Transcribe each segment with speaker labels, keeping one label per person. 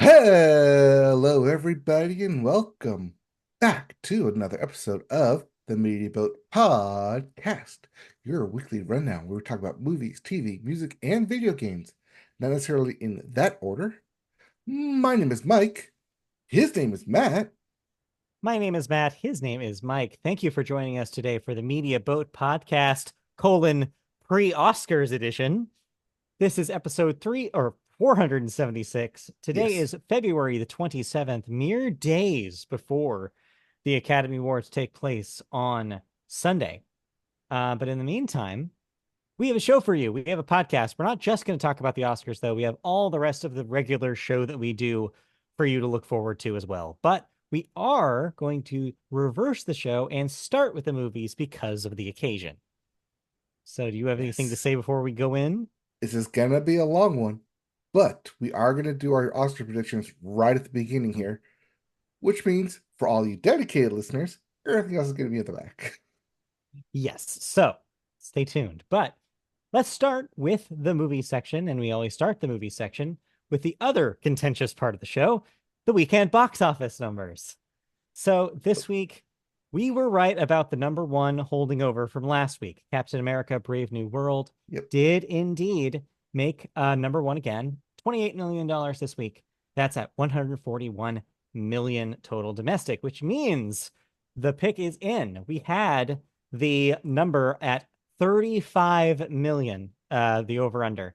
Speaker 1: Hello, everybody, and welcome back to another episode of the Media Boat Podcast, your weekly rundown where we talk about movies, TV, music, and video games. Not necessarily in that order. My name is Mike. His name is Matt.
Speaker 2: My name is Matt. His name is Mike. Thank you for joining us today for the Media Boat Podcast, pre-Oscars edition. This is episode 476. Today
Speaker 1: Yes,
Speaker 2: is February the 27th, mere days before the Academy Awards take place on Sunday. But in the meantime, we have a show for you. We have a podcast. We're not just going to talk about the Oscars, though. We have all the rest of the regular show that we do for you to look forward to as well. But we are going to reverse the show and start with the movies because of the occasion. So, do you have anything to
Speaker 1: yes.
Speaker 2: say before we go in?
Speaker 1: This is gonna be a long one, but we are gonna do our Oscar predictions right at the beginning here, which means for all you dedicated listeners, everything else is gonna be at the back.
Speaker 2: Yes. So, stay tuned. But let's start with the movie section. And we always start the movie section with the other contentious part of the show, the weekend box office numbers. So this week, we were right about the number one holding over from last week. Captain America Brave New World
Speaker 1: Yep.
Speaker 2: did indeed make number one again, $28 million this week. That's at 141 million total domestic, which means the pick is in. We had the number at 35 million, the over under.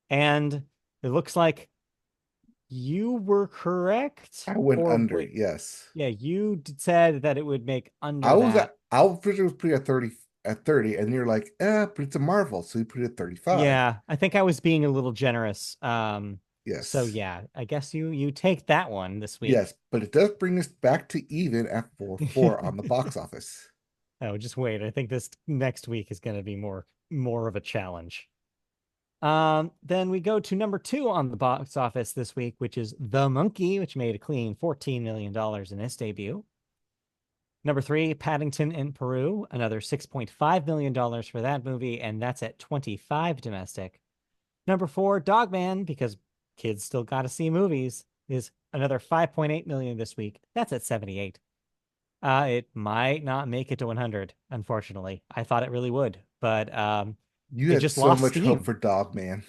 Speaker 2: And it looks like you were correct.
Speaker 1: I went
Speaker 2: Or
Speaker 1: under,
Speaker 2: wait,
Speaker 1: yes.
Speaker 2: yeah, said that it would make
Speaker 1: I
Speaker 2: under
Speaker 1: was
Speaker 2: that.
Speaker 1: at I was pretty at 30, and you're like, but it's a Marvel, so you put it at 35.
Speaker 2: Yeah, I think I was being a little generous. So
Speaker 1: Yes.
Speaker 2: yeah, I guess you take that one this
Speaker 1: Yes,
Speaker 2: week.
Speaker 1: but it does bring us back to even at 4-4 on the box office.
Speaker 2: Oh, just wait. I think this next week is going to be more of a challenge. Then we go to number two on the box office this week, which is The Monkey, which made a clean $14 million in its debut. Number three, Paddington in Peru, another $6.5 million for that movie, and that's at 25 domestic. Number four, Dogman, because kids still got to see movies, is another 5.8 million this week. That's at 78. It might not make it to 100, unfortunately. I thought it really would, but
Speaker 1: You
Speaker 2: it
Speaker 1: had
Speaker 2: just
Speaker 1: so
Speaker 2: lost
Speaker 1: much hope
Speaker 2: steam.
Speaker 1: for Dog Man.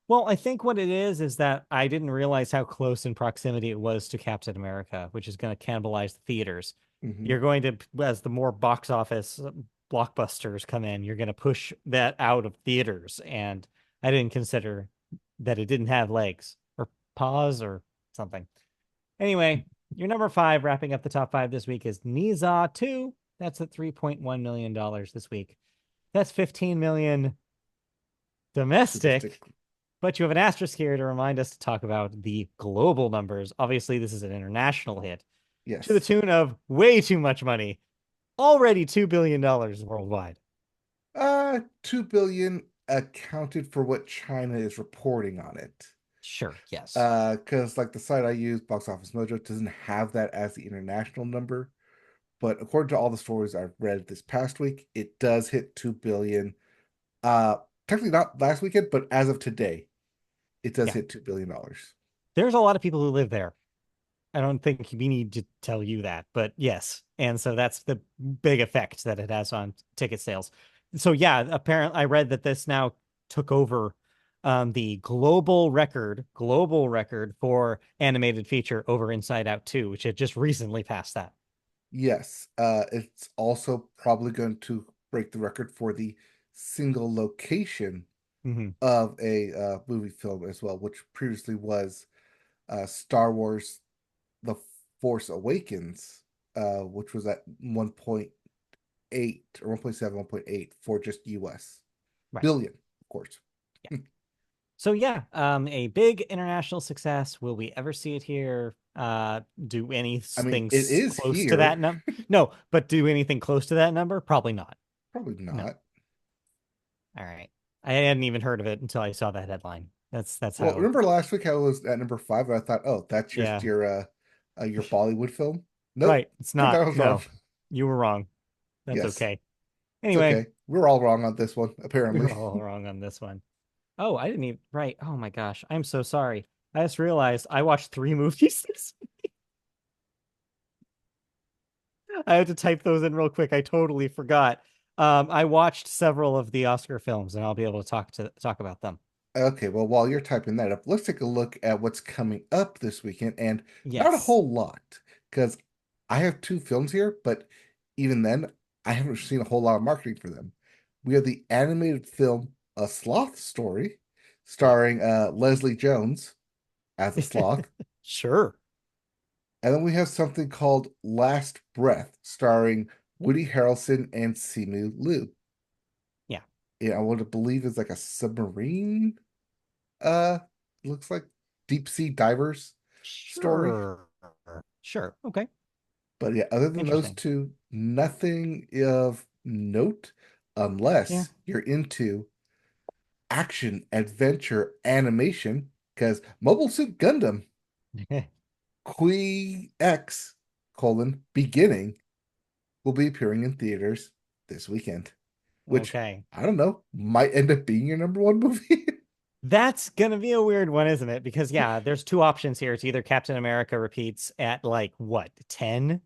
Speaker 2: Well, I think what it is that I didn't realize how close in proximity it was to Captain America, which is going to cannibalize the theaters.
Speaker 1: Hmm.
Speaker 2: You're going to, as the more box office blockbusters come in, you're going to push that out of theaters. And I didn't consider that it didn't have legs or paws or something. Anyway, your number five, wrapping up the top five this week, is Niza 2. That's at $3.1 million this week. That's 15 million domestic.
Speaker 1: Domestic.
Speaker 2: But you have an asterisk here to remind us to talk about the global numbers. Obviously, this is an international hit to the
Speaker 1: Yes.
Speaker 2: tune of way too much money. Already $2 billion worldwide.
Speaker 1: 2 billion accounted for what China is reporting on it.
Speaker 2: Sure, yes.
Speaker 1: Because like the site I use, Box Office Mojo, doesn't have that as the international number. But according to all the stories I've read this past week, it does hit 2 billion. Uh, Technically not last weekend, but as of today, it does
Speaker 2: Yeah.
Speaker 1: hit $2 billion.
Speaker 2: There's a lot of people who live there. I don't think we need to tell you that, but yes. And so that's the big effect that it has on ticket sales. So yeah, apparently I read that this now took over the global record for animated feature over Inside Out 2, which had just recently passed that.
Speaker 1: Yes, it's also probably going to break the record for the single location
Speaker 2: Hmm.
Speaker 1: of a movie film as well, which previously was Star Wars: The Force Awakens, which was at 1.8 or 1.7, 1.8 for just US
Speaker 2: Right.
Speaker 1: billion, of course.
Speaker 2: Yeah. So yeah, a big international success. Will we ever see it here? Do
Speaker 1: I mean,
Speaker 2: anything
Speaker 1: it is
Speaker 2: close to
Speaker 1: here.
Speaker 2: that number? No, but do anything close to that number? Probably not.
Speaker 1: Probably
Speaker 2: No.
Speaker 1: not.
Speaker 2: All right. I hadn't even heard of it until I saw that headline. That's
Speaker 1: Well,
Speaker 2: how.
Speaker 1: remember last week I was at number five, and I thought, oh, that's just
Speaker 2: Yeah.
Speaker 1: your Bollywood film. Nope,
Speaker 2: Right. It's
Speaker 1: turned out
Speaker 2: not.
Speaker 1: I was wrong.
Speaker 2: No, you were wrong. That's
Speaker 1: Yes,
Speaker 2: okay.
Speaker 1: it's
Speaker 2: Anyway,
Speaker 1: okay. We're all wrong on this one,
Speaker 2: we
Speaker 1: apparently.
Speaker 2: were all wrong on this one. Oh, I didn't even. Right. Oh my gosh. I'm so sorry. I just realized I watched 3 movies this week. I had to type those in real quick. I totally forgot. I watched several of the Oscar films, and I'll be able to talk about them.
Speaker 1: Okay, well, while you're typing that up, let's take a look at what's coming up this weekend, and not a
Speaker 2: Yes.
Speaker 1: whole lot, because I have two films here, but even then, I haven't seen a whole lot of marketing for them. We have the animated film A Sloth Story,
Speaker 2: Yeah.
Speaker 1: starring Leslie Jones as a sloth,
Speaker 2: Sure.
Speaker 1: and then we have something called Last Breath, starring Woody Harrelson and Simu Liu.
Speaker 2: Yeah.
Speaker 1: Yeah, I want to believe it's like a submarine uh looks like deep sea divers story.
Speaker 2: Sure. Sure. Okay.
Speaker 1: But yeah, other than those
Speaker 2: Interesting.
Speaker 1: two, nothing of note
Speaker 2: Yeah.
Speaker 1: unless you're into action adventure animation, because Mobile Suit Gundam Qui X colon beginning will be appearing in theaters this weekend, which
Speaker 2: Okay.
Speaker 1: I don't know, might end up being your number one movie.
Speaker 2: That's gonna be a weird one, isn't it? Because yeah, there's two options here. It's either Captain America repeats at like what, 10?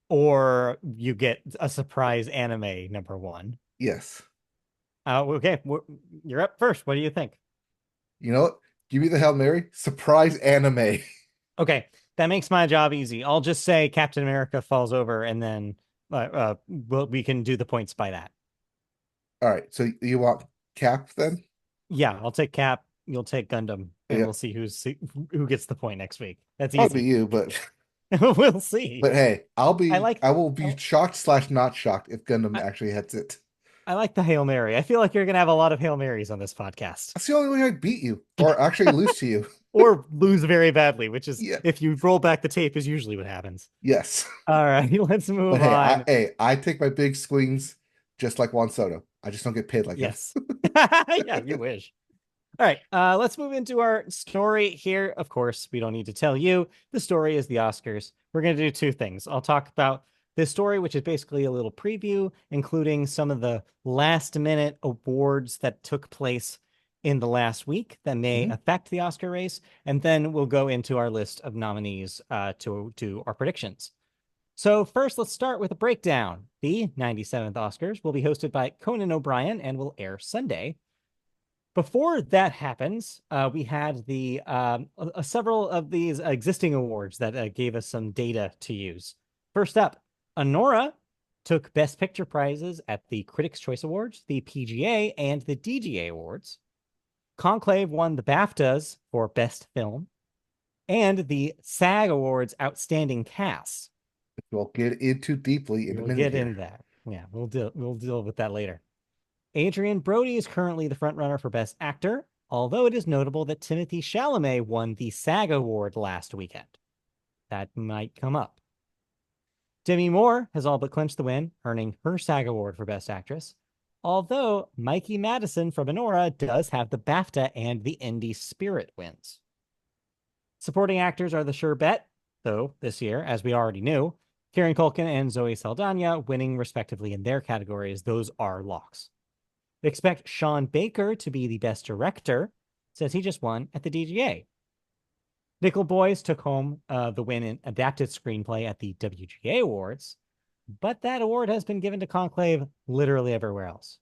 Speaker 2: Or you get a surprise anime number one.
Speaker 1: Yes.
Speaker 2: Okay, you're up first. What do you think?
Speaker 1: You know what? Give me the Hail Mary. Surprise anime.
Speaker 2: Okay, that makes my job easy. I'll just say Captain America falls over, and then we can do the points by that.
Speaker 1: All right. So you want Cap then?
Speaker 2: Yeah, I'll take Cap. You'll take Gundam, and
Speaker 1: Yeah,
Speaker 2: we'll see who gets the point next week. That's
Speaker 1: probably
Speaker 2: easy.
Speaker 1: you, but
Speaker 2: We'll see.
Speaker 1: but hey,
Speaker 2: I like
Speaker 1: I will be shocked slash not shocked if Gundam
Speaker 2: I,
Speaker 1: actually hits it.
Speaker 2: I like the Hail Mary. I feel like you're gonna have a lot of Hail Marys on this podcast.
Speaker 1: That's the only way I'd beat you, or actually lose to you.
Speaker 2: Or lose very badly, which is
Speaker 1: Yeah.
Speaker 2: if you roll back the tape is usually what happens.
Speaker 1: Yes.
Speaker 2: All right, let's
Speaker 1: But
Speaker 2: move on.
Speaker 1: hey, I take my big swings just like Juan Soto. I just don't get paid like him.
Speaker 2: Yes. Yeah, you wish. All right, let's move into our story here. Of course, we don't need to tell you. The story is the Oscars. We're going to do two things. I'll talk about this story, which is basically a little preview, including some of the last minute awards that took place in the last week that may
Speaker 1: Mhm.
Speaker 2: affect the Oscar race. And then we'll go into our list of nominees to our predictions. So, first, let's start with a breakdown. The 97th Oscars will be hosted by Conan O'Brien and will air Sunday. Before that happens, we had the several of these existing awards that gave us some data to use. First up, Anora took Best Picture prizes at the Critics' Choice Awards, the PGA, and the DGA Awards. Conclave won the BAFTAs for Best Film and the SAG Awards Outstanding Cast.
Speaker 1: We'll get into deeply in a
Speaker 2: We'll
Speaker 1: minute
Speaker 2: get
Speaker 1: here.
Speaker 2: in that. Yeah, we'll deal with that later. Adrian Brody is currently the frontrunner for Best Actor, although it is notable that Timothée Chalamet won the SAG Award last weekend. That might come up. Demi Moore has all but clinched the win, earning her SAG Award for Best Actress, although Mikey Madison from Anora does have the BAFTA and the Indie Spirit wins. Supporting actors are the sure bet, though, this year, as we already knew. Kieran Culkin and Zoe Saldana winning respectively in their categories. Those are locks. Expect Sean Baker to be the best director, since he just won at the DGA. Nickel Boys took home the win in adapted screenplay at the WGA Awards, but that award has been given to Conclave literally everywhere else.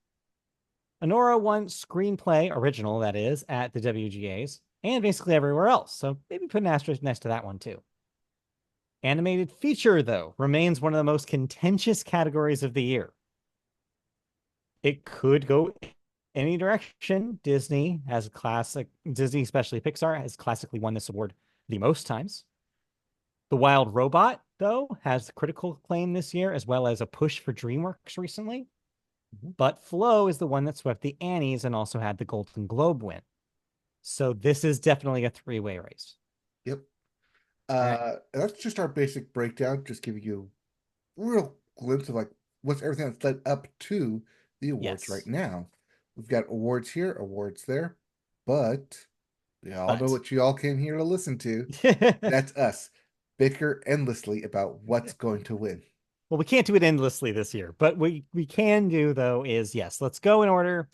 Speaker 2: Anora won screenplay, original that is, at the WGAs, and basically everywhere else, so maybe put an asterisk next to that one too. Animated feature, though, remains one of the most contentious categories of the year. It could go any direction. Disney, especially Pixar, has classically won this award the most times. The Wild Robot, though, has critical acclaim this year, as well as a push for DreamWorks recently. But Flow is the one that swept the Annies and also had the Golden Globe win. So this is definitely a three-way race.
Speaker 1: Yep.
Speaker 2: All right.
Speaker 1: That's just our basic breakdown, just giving you a real glimpse of like what's everything that's led up to the awards right
Speaker 2: Yes.
Speaker 1: now. We've got awards here, awards there, but we all know
Speaker 2: But
Speaker 1: what you all came here to listen to. That's us bicker endlessly about what's going to win.
Speaker 2: well, we can't do it endlessly this year, but we can do though is yes, let's go in order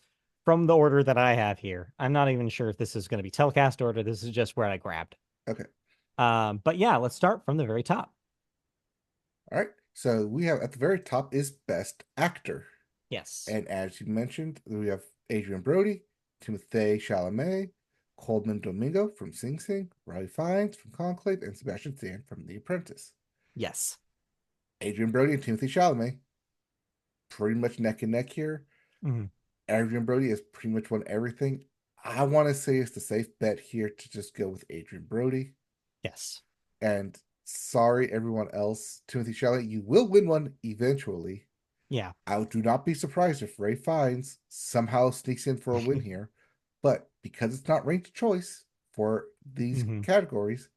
Speaker 2: from the order that I have here. I'm not even sure if this is going to be telecast order. This is just where I grabbed.
Speaker 1: Okay.
Speaker 2: But yeah, let's start from the very top.
Speaker 1: All right. So we have at the very top is Best Actor.
Speaker 2: Yes.
Speaker 1: And as you mentioned, we have Adrian Brody, Timothée Chalamet, Coleman Domingo from Sing Sing, Riley Fiennes from Conclave, and Sebastian Stan from The Apprentice.
Speaker 2: Yes.
Speaker 1: Adrian Brody and Timothée Chalamet, pretty much neck and neck here.
Speaker 2: Mhm.
Speaker 1: Adrian Brody has pretty much won everything. I want to say it's the safe bet here to just go with Adrian Brody.
Speaker 2: Yes.
Speaker 1: And sorry, everyone else, Timothée Chalamet, you will win one eventually.
Speaker 2: Yeah.
Speaker 1: I do not be surprised if Ray Fiennes somehow sneaks in for a win here. But because it's not ranked choice for these
Speaker 2: Mhm.
Speaker 1: categories,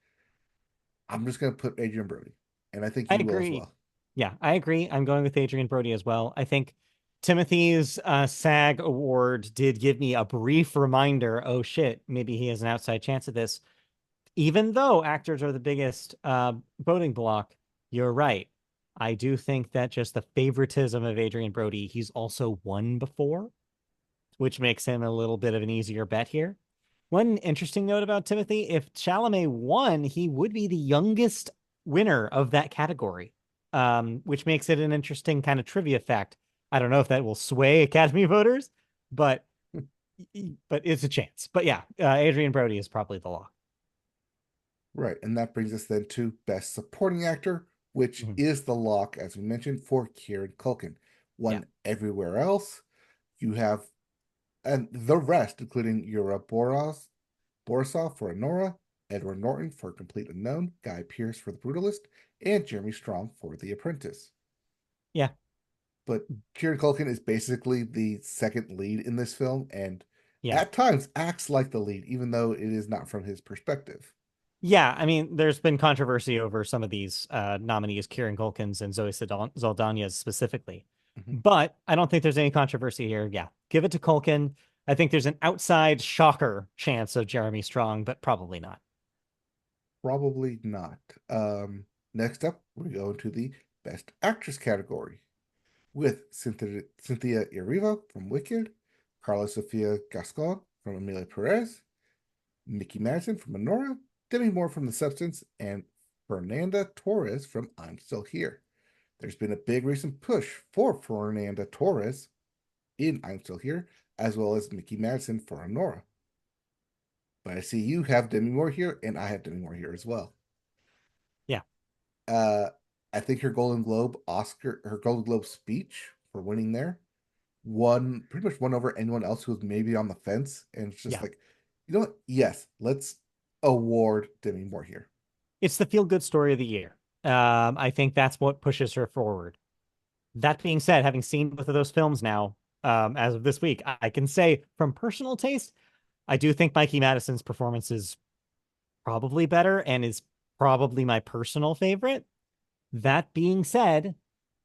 Speaker 1: I'm just going to put Adrian Brody. And I think
Speaker 2: I
Speaker 1: you will as
Speaker 2: agree.
Speaker 1: well.
Speaker 2: Yeah, I agree. I'm going with Adrian Brody as well. I think Timothy's SAG award did give me a brief reminder. Oh shit, maybe he has an outside chance at this. Even though actors are the biggest voting block, you're right. I do think that just the favoritism of Adrian Brody, he's also won before, which makes him a little bit of an easier bet here. One interesting note about Timothy, if Chalamet won, he would be the youngest winner of that category, which makes it an interesting kind of trivia fact. I don't know if that will sway Academy voters, but it's a chance. But yeah, Adrian Brody is probably the lock.
Speaker 1: Right. And that brings us then to Best Supporting Actor, which
Speaker 2: Mhm.
Speaker 1: is the lock, as we mentioned, for Kieran Culkin.
Speaker 2: Yeah.
Speaker 1: One everywhere else, you have, and the rest, including Yura Borisov for Anora, Edward Norton for Complete Unknown, Guy Pearce for The Brutalist, and Jeremy Strong for The Apprentice.
Speaker 2: Yeah.
Speaker 1: But Kieran Culkin is basically the second lead in this film and
Speaker 2: Yeah.
Speaker 1: at times acts like the lead, even though it is not from his perspective.
Speaker 2: Yeah, I mean, there's been controversy over some of these nominees, Kieran Culkin's and Zoe Saldana's specifically.
Speaker 1: Mhm.
Speaker 2: But I don't think there's any controversy here. Yeah, give it to Culkin. I think there's an outside shocker chance of Jeremy Strong, but probably not.
Speaker 1: Probably not. Next up, we go into the Best Actress category with Cynthia Erivo from Wicked, Carla Sofia Gascon from Amelia Perez, Mickey Madison from Anora, Demi Moore from The Substance, and Fernanda Torres from I'm Still Here. There's been a big recent push for Fernanda Torres in I'm Still Here, as well as Mickey Madison for Anora. But I see you have Demi Moore here, and I have Demi Moore here as well.
Speaker 2: Yeah.
Speaker 1: Uh, I think her Golden Globe speech for winning there, pretty much won over anyone else who was maybe on the fence. And it's just
Speaker 2: Yeah.
Speaker 1: like, you know what? Yes, let's award Demi Moore here.
Speaker 2: It's the feel good story of the year. I think that's what pushes her forward. That being said, having seen both of those films now, as of this week, I can say from personal taste, I do think Mikey Madison's performance is probably better and is probably my personal favorite. That being said,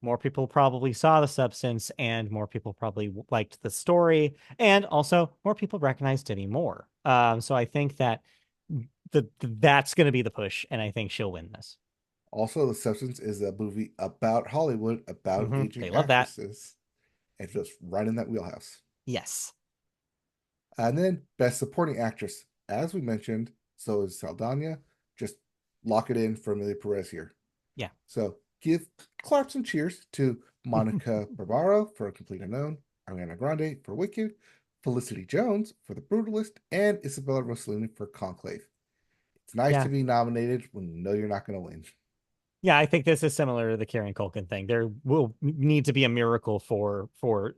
Speaker 2: more people probably saw The Substance and more people probably liked the story. And also, more people recognized Demi Moore. So I think that that's going to be the push. And I think she'll win this.
Speaker 1: Also, The Substance is a movie about Hollywood, about
Speaker 2: They
Speaker 1: aging
Speaker 2: love that.
Speaker 1: actresses, and just right in that wheelhouse.
Speaker 2: Yes.
Speaker 1: And then Best Supporting Actress, as we mentioned, so is Saldana. Just lock it in for Amelia Perez here.
Speaker 2: Yeah.
Speaker 1: So give claps and cheers to Monica Barbaro for A Complete Unknown, Ariana Grande for Wicked, Felicity Jones for The Brutalist, and Isabella Rossellini for Conclave. It's nice to
Speaker 2: Yeah.
Speaker 1: be nominated when you know you're not going to win.
Speaker 2: Yeah, I think this is similar to the Kieran Culkin thing. There will need to be a miracle for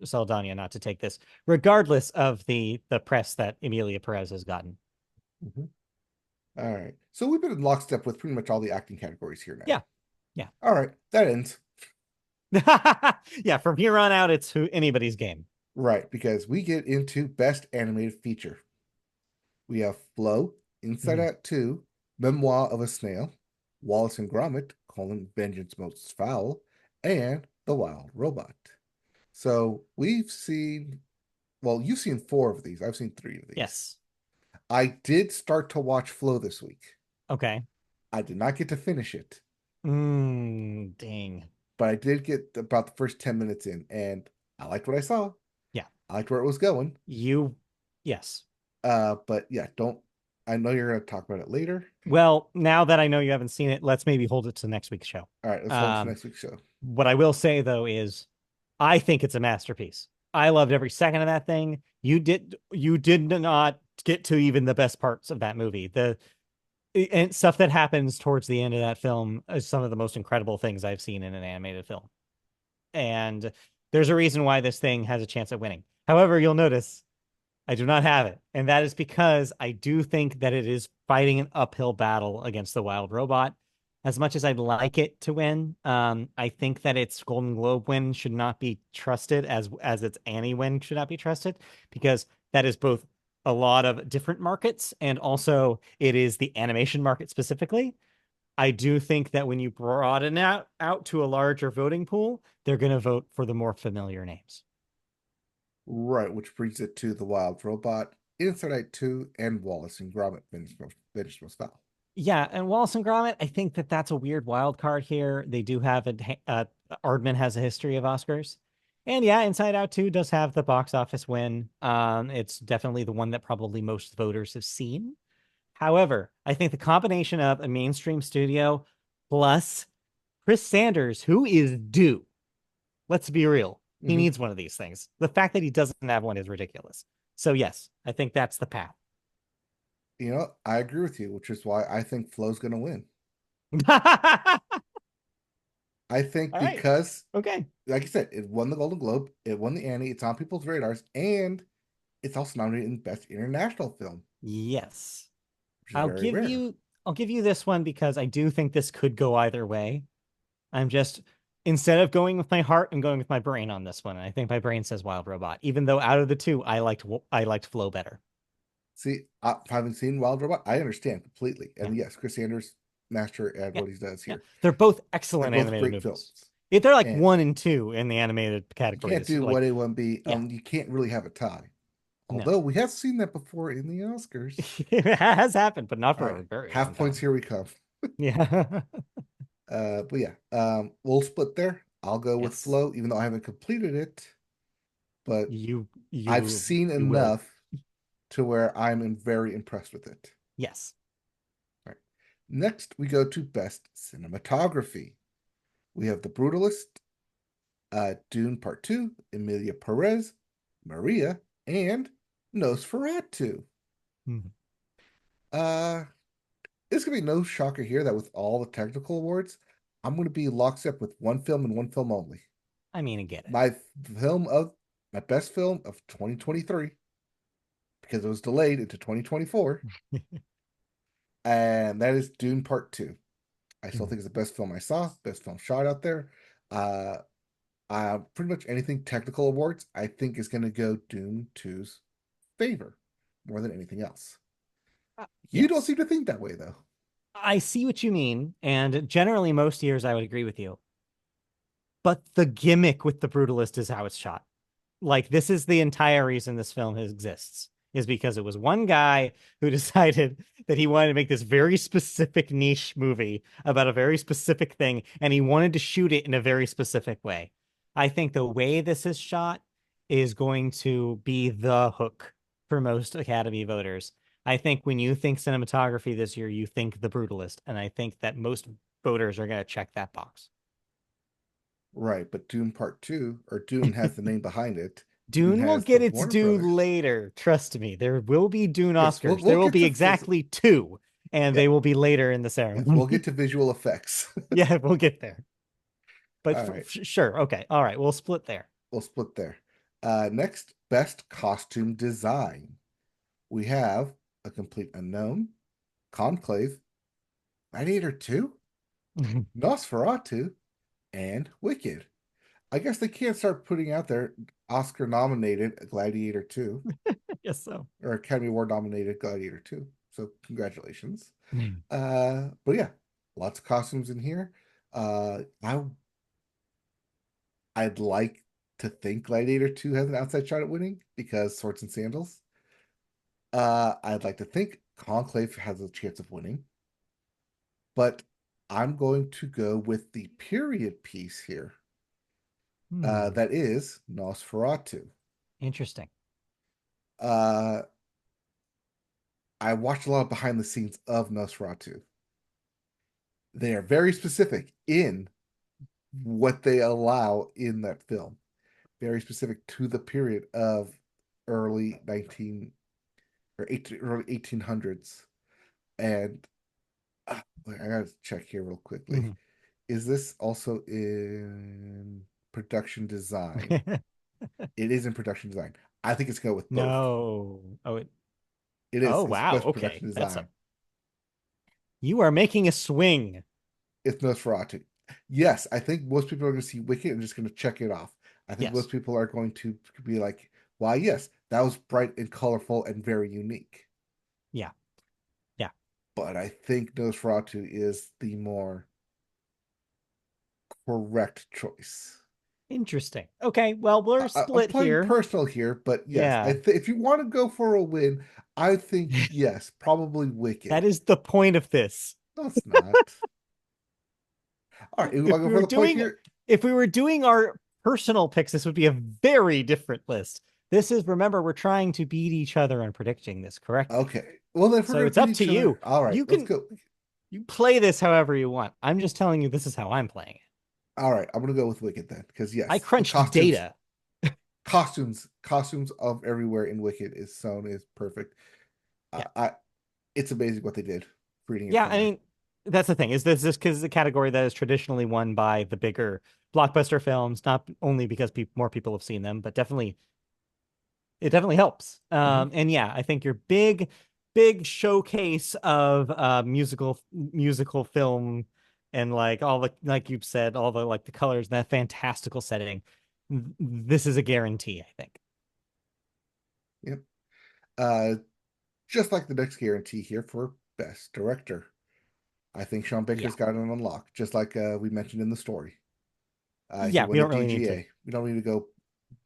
Speaker 2: Saldana not to take this, regardless of the press that Emilia Perez has gotten.
Speaker 1: Mm-hmm. All right. So we've been in lockstep with pretty much all the acting categories here now.
Speaker 2: Yeah, yeah,
Speaker 1: All right. That ends.
Speaker 2: yeah. From here on out, it's who anybody's game.
Speaker 1: Right. Because we get into Best Animated Feature. We have Flow, Inside
Speaker 2: Mhm.
Speaker 1: Out 2, Memoir of a Snail, Wallace and Gromit, Vengeance Most Foul, and The Wild Robot. So we've seen, well, you've seen four of these. I've seen three of these.
Speaker 2: Yes.
Speaker 1: I did start to watch Flow this week.
Speaker 2: Okay.
Speaker 1: I did not get to finish it,
Speaker 2: Dang.
Speaker 1: but I did get about the first 10 minutes in, and I liked what I saw.
Speaker 2: Yeah.
Speaker 1: I liked where it was going.
Speaker 2: You, yes.
Speaker 1: But yeah, don't. I know you're going to talk about it later.
Speaker 2: Well, now that I know you haven't seen it, let's maybe hold it to next week's show.
Speaker 1: All right, let's hold to
Speaker 2: Um,
Speaker 1: next week's show.
Speaker 2: what I will say though is I think it's a masterpiece. I loved every second of that thing. You did not get to even the best parts of that movie. The and stuff that happens towards the end of that film is some of the most incredible things I've seen in an animated film. And there's a reason why this thing has a chance at winning. However, you'll notice I do not have it. And that is because I do think that it is fighting an uphill battle against the Wild Robot. As much as I'd like it to win, I think that its Golden Globe win should not be trusted as its Annie win should not be trusted because that is both a lot of different markets and also it is the animation market specifically. I do think that when you broaden out to a larger voting pool, they're going to vote for the more familiar names.
Speaker 1: Right, which brings it to the Wild Robot, Inside Out 2, and Wallace and Gromit finished most foul.
Speaker 2: Yeah, and Wallace and Gromit, I think that that's a weird wild card here. They do have Aardman has a history of Oscars, and yeah, Inside Out 2 does have the box office win. It's definitely the one that probably most voters have seen. However, I think the combination of a mainstream studio plus Chris Sanders, who is due, let's be real, he
Speaker 1: Mm-hmm.
Speaker 2: needs one of these things. The fact that he doesn't have one is ridiculous. So yes, I think that's the path.
Speaker 1: I agree with you, which is why I think Flo's going to win.
Speaker 2: All
Speaker 1: I think
Speaker 2: right.
Speaker 1: because,
Speaker 2: Okay.
Speaker 1: like I said, it won the Golden Globe, it won the Annie, it's on people's radars, and it's also nominated in Best International Film,
Speaker 2: Yes.
Speaker 1: which is
Speaker 2: I'll
Speaker 1: very
Speaker 2: give
Speaker 1: rare.
Speaker 2: you I'll give you this one because I do think this could go either way. I'm just instead of going with my heart, I'm going with my brain on this one. And I think my brain says Wild Robot, even though out of the two, I liked Flow better.
Speaker 1: See, having seen Wild Robot, I understand completely.
Speaker 2: Yeah.
Speaker 1: And yes, Chris Sanders, master at
Speaker 2: Yeah.
Speaker 1: what he does
Speaker 2: Yeah.
Speaker 1: here.
Speaker 2: They're both
Speaker 1: They're
Speaker 2: excellent
Speaker 1: both
Speaker 2: animated
Speaker 1: great
Speaker 2: movies.
Speaker 1: films.
Speaker 2: They're like
Speaker 1: And
Speaker 2: 1 and 2 in the animated
Speaker 1: you can't
Speaker 2: categories.
Speaker 1: do
Speaker 2: Like,
Speaker 1: what A1B.
Speaker 2: yeah,
Speaker 1: You can't really have a tie.
Speaker 2: no.
Speaker 1: Although we have seen that before in the Oscars.
Speaker 2: It has happened, but not
Speaker 1: All
Speaker 2: for
Speaker 1: right,
Speaker 2: a very long
Speaker 1: half points
Speaker 2: time.
Speaker 1: here we come.
Speaker 2: Yeah.
Speaker 1: But yeah, we'll split there. I'll go with
Speaker 2: Yes.
Speaker 1: Flow, even though I haven't completed it, but
Speaker 2: You
Speaker 1: I've
Speaker 2: you
Speaker 1: seen
Speaker 2: you will.
Speaker 1: enough to where I'm very impressed with it.
Speaker 2: Yes.
Speaker 1: All right. Next, we go to Best Cinematography. We have The Brutalist, Dune Part 2, Emilia Perez, Maria, and Nosferatu.
Speaker 2: Mhm.
Speaker 1: Uh, it's gonna be no shocker here that with all the technical awards, I'm gonna be lockstep with one film and one film only.
Speaker 2: I mean, I get it.
Speaker 1: My film of my best film of 2023 because it was delayed into 2024, and that is Dune Part 2. I still
Speaker 2: Mhm.
Speaker 1: think it's the best film I saw, best film shot out there. Uh, Pretty much anything technical awards, I think is going to go Dune 2's favor more than anything else. You don't
Speaker 2: Yes.
Speaker 1: seem to think that way, though.
Speaker 2: I see what you mean, and generally most years I would agree with you. But the gimmick with the brutalist is how it's shot. Like this is the entire reason this film exists is because it was one guy who decided that he wanted to make this very specific niche movie about a very specific thing and he wanted to shoot it in a very specific way. I think the way this is shot is going to be the hook for most Academy voters. I think when you think cinematography this year, you think The Brutalist, and I think that most voters are going to check that box.
Speaker 1: Right, but Dune Part 2, or Dune has the name behind it. Dune
Speaker 2: Dune will
Speaker 1: has the
Speaker 2: get its
Speaker 1: Warner
Speaker 2: due
Speaker 1: Brothers.
Speaker 2: later. Trust me. There will be Dune
Speaker 1: Yes,
Speaker 2: Oscars.
Speaker 1: we'll
Speaker 2: There will
Speaker 1: get
Speaker 2: be
Speaker 1: to
Speaker 2: exactly two, and
Speaker 1: yeah,
Speaker 2: they will be later in the
Speaker 1: yes, we'll get
Speaker 2: ceremony.
Speaker 1: to visual effects.
Speaker 2: Yeah, we'll get there. But
Speaker 1: All right,
Speaker 2: sure. Okay. All right. We'll split there.
Speaker 1: we'll split there. Next, best costume design. We have A Complete Unknown, Conclave, Gladiator 2, Nosferatu, and Wicked. I guess they can't start putting out their Oscar nominated Gladiator 2
Speaker 2: Yes. So.
Speaker 1: or Academy Award nominated Gladiator 2. So congratulations.
Speaker 2: Hmm.
Speaker 1: But yeah, lots of costumes in here. I'd like to think Gladiator 2 has an outside shot at winning because Swords and Sandals. I'd like to think Conclave has a chance of winning, but I'm going to go with the period piece here.
Speaker 2: Hmm.
Speaker 1: That is Nosferatu.
Speaker 2: Interesting.
Speaker 1: Uh, I watched a lot of behind the scenes of Nosferatu. They are very specific in what they allow in that film, very specific to the period of early 19 or 18, early 1800s. And I gotta check here real quickly.
Speaker 2: Mhm.
Speaker 1: Is this also in production design? It is in production design. I think it's going with both.
Speaker 2: No.
Speaker 1: It
Speaker 2: Oh
Speaker 1: is. It's
Speaker 2: wow.
Speaker 1: best
Speaker 2: Okay.
Speaker 1: production
Speaker 2: That's a
Speaker 1: design.
Speaker 2: You are making a swing.
Speaker 1: It's Nosferatu. Yes, I think most people are going to see Wicked and just going to check it off. I think
Speaker 2: Yes.
Speaker 1: most people are going to be like, "Why, yes, that was bright and colorful and very unique."
Speaker 2: Yeah. Yeah.
Speaker 1: But I think Nosferatu is the more correct choice.
Speaker 2: Interesting. Okay. Well, we're
Speaker 1: I'm
Speaker 2: split
Speaker 1: playing
Speaker 2: here.
Speaker 1: personal here, but yes,
Speaker 2: Yeah.
Speaker 1: if you want to go for a win, I think yes, probably
Speaker 2: That
Speaker 1: Wicked.
Speaker 2: is the point of this.
Speaker 1: No, it's not. All right, you
Speaker 2: If
Speaker 1: want to
Speaker 2: we
Speaker 1: go for
Speaker 2: were
Speaker 1: the point
Speaker 2: doing
Speaker 1: here?
Speaker 2: if we were doing our personal picks, this would be a very different list. This is, remember, we're trying to beat each other on predicting this correctly.
Speaker 1: Okay. Well, then if we're
Speaker 2: So
Speaker 1: gonna
Speaker 2: it's
Speaker 1: beat
Speaker 2: up to
Speaker 1: each other,
Speaker 2: you.
Speaker 1: all right,
Speaker 2: You
Speaker 1: let's
Speaker 2: can
Speaker 1: go.
Speaker 2: you play this however you want. I'm just telling you this is how I'm playing it.
Speaker 1: All right, I'm gonna go with Wicked then, because
Speaker 2: I
Speaker 1: yes, the
Speaker 2: crunched data.
Speaker 1: costumes of everywhere in Wicked is perfect.
Speaker 2: Yeah.
Speaker 1: I it's amazing what they did for reading it
Speaker 2: Yeah,
Speaker 1: from
Speaker 2: I
Speaker 1: there.
Speaker 2: mean, that's the thing. Is this because it's a category that is traditionally won by the bigger blockbuster films, not only because more people have seen them, but definitely it definitely helps.
Speaker 1: Hmm.
Speaker 2: And yeah, I think your big showcase of musical film and like all the, like you've said, all the like the colors and that fantastical setting. This is a guarantee, I think.
Speaker 1: Yep. Uh, just like the next guarantee here for best director. I think Sean
Speaker 2: Yeah.
Speaker 1: Baker's got it on lock, just like we mentioned in the story. He
Speaker 2: Yeah, we
Speaker 1: won the
Speaker 2: don't really need to.
Speaker 1: DGA. We don't need to go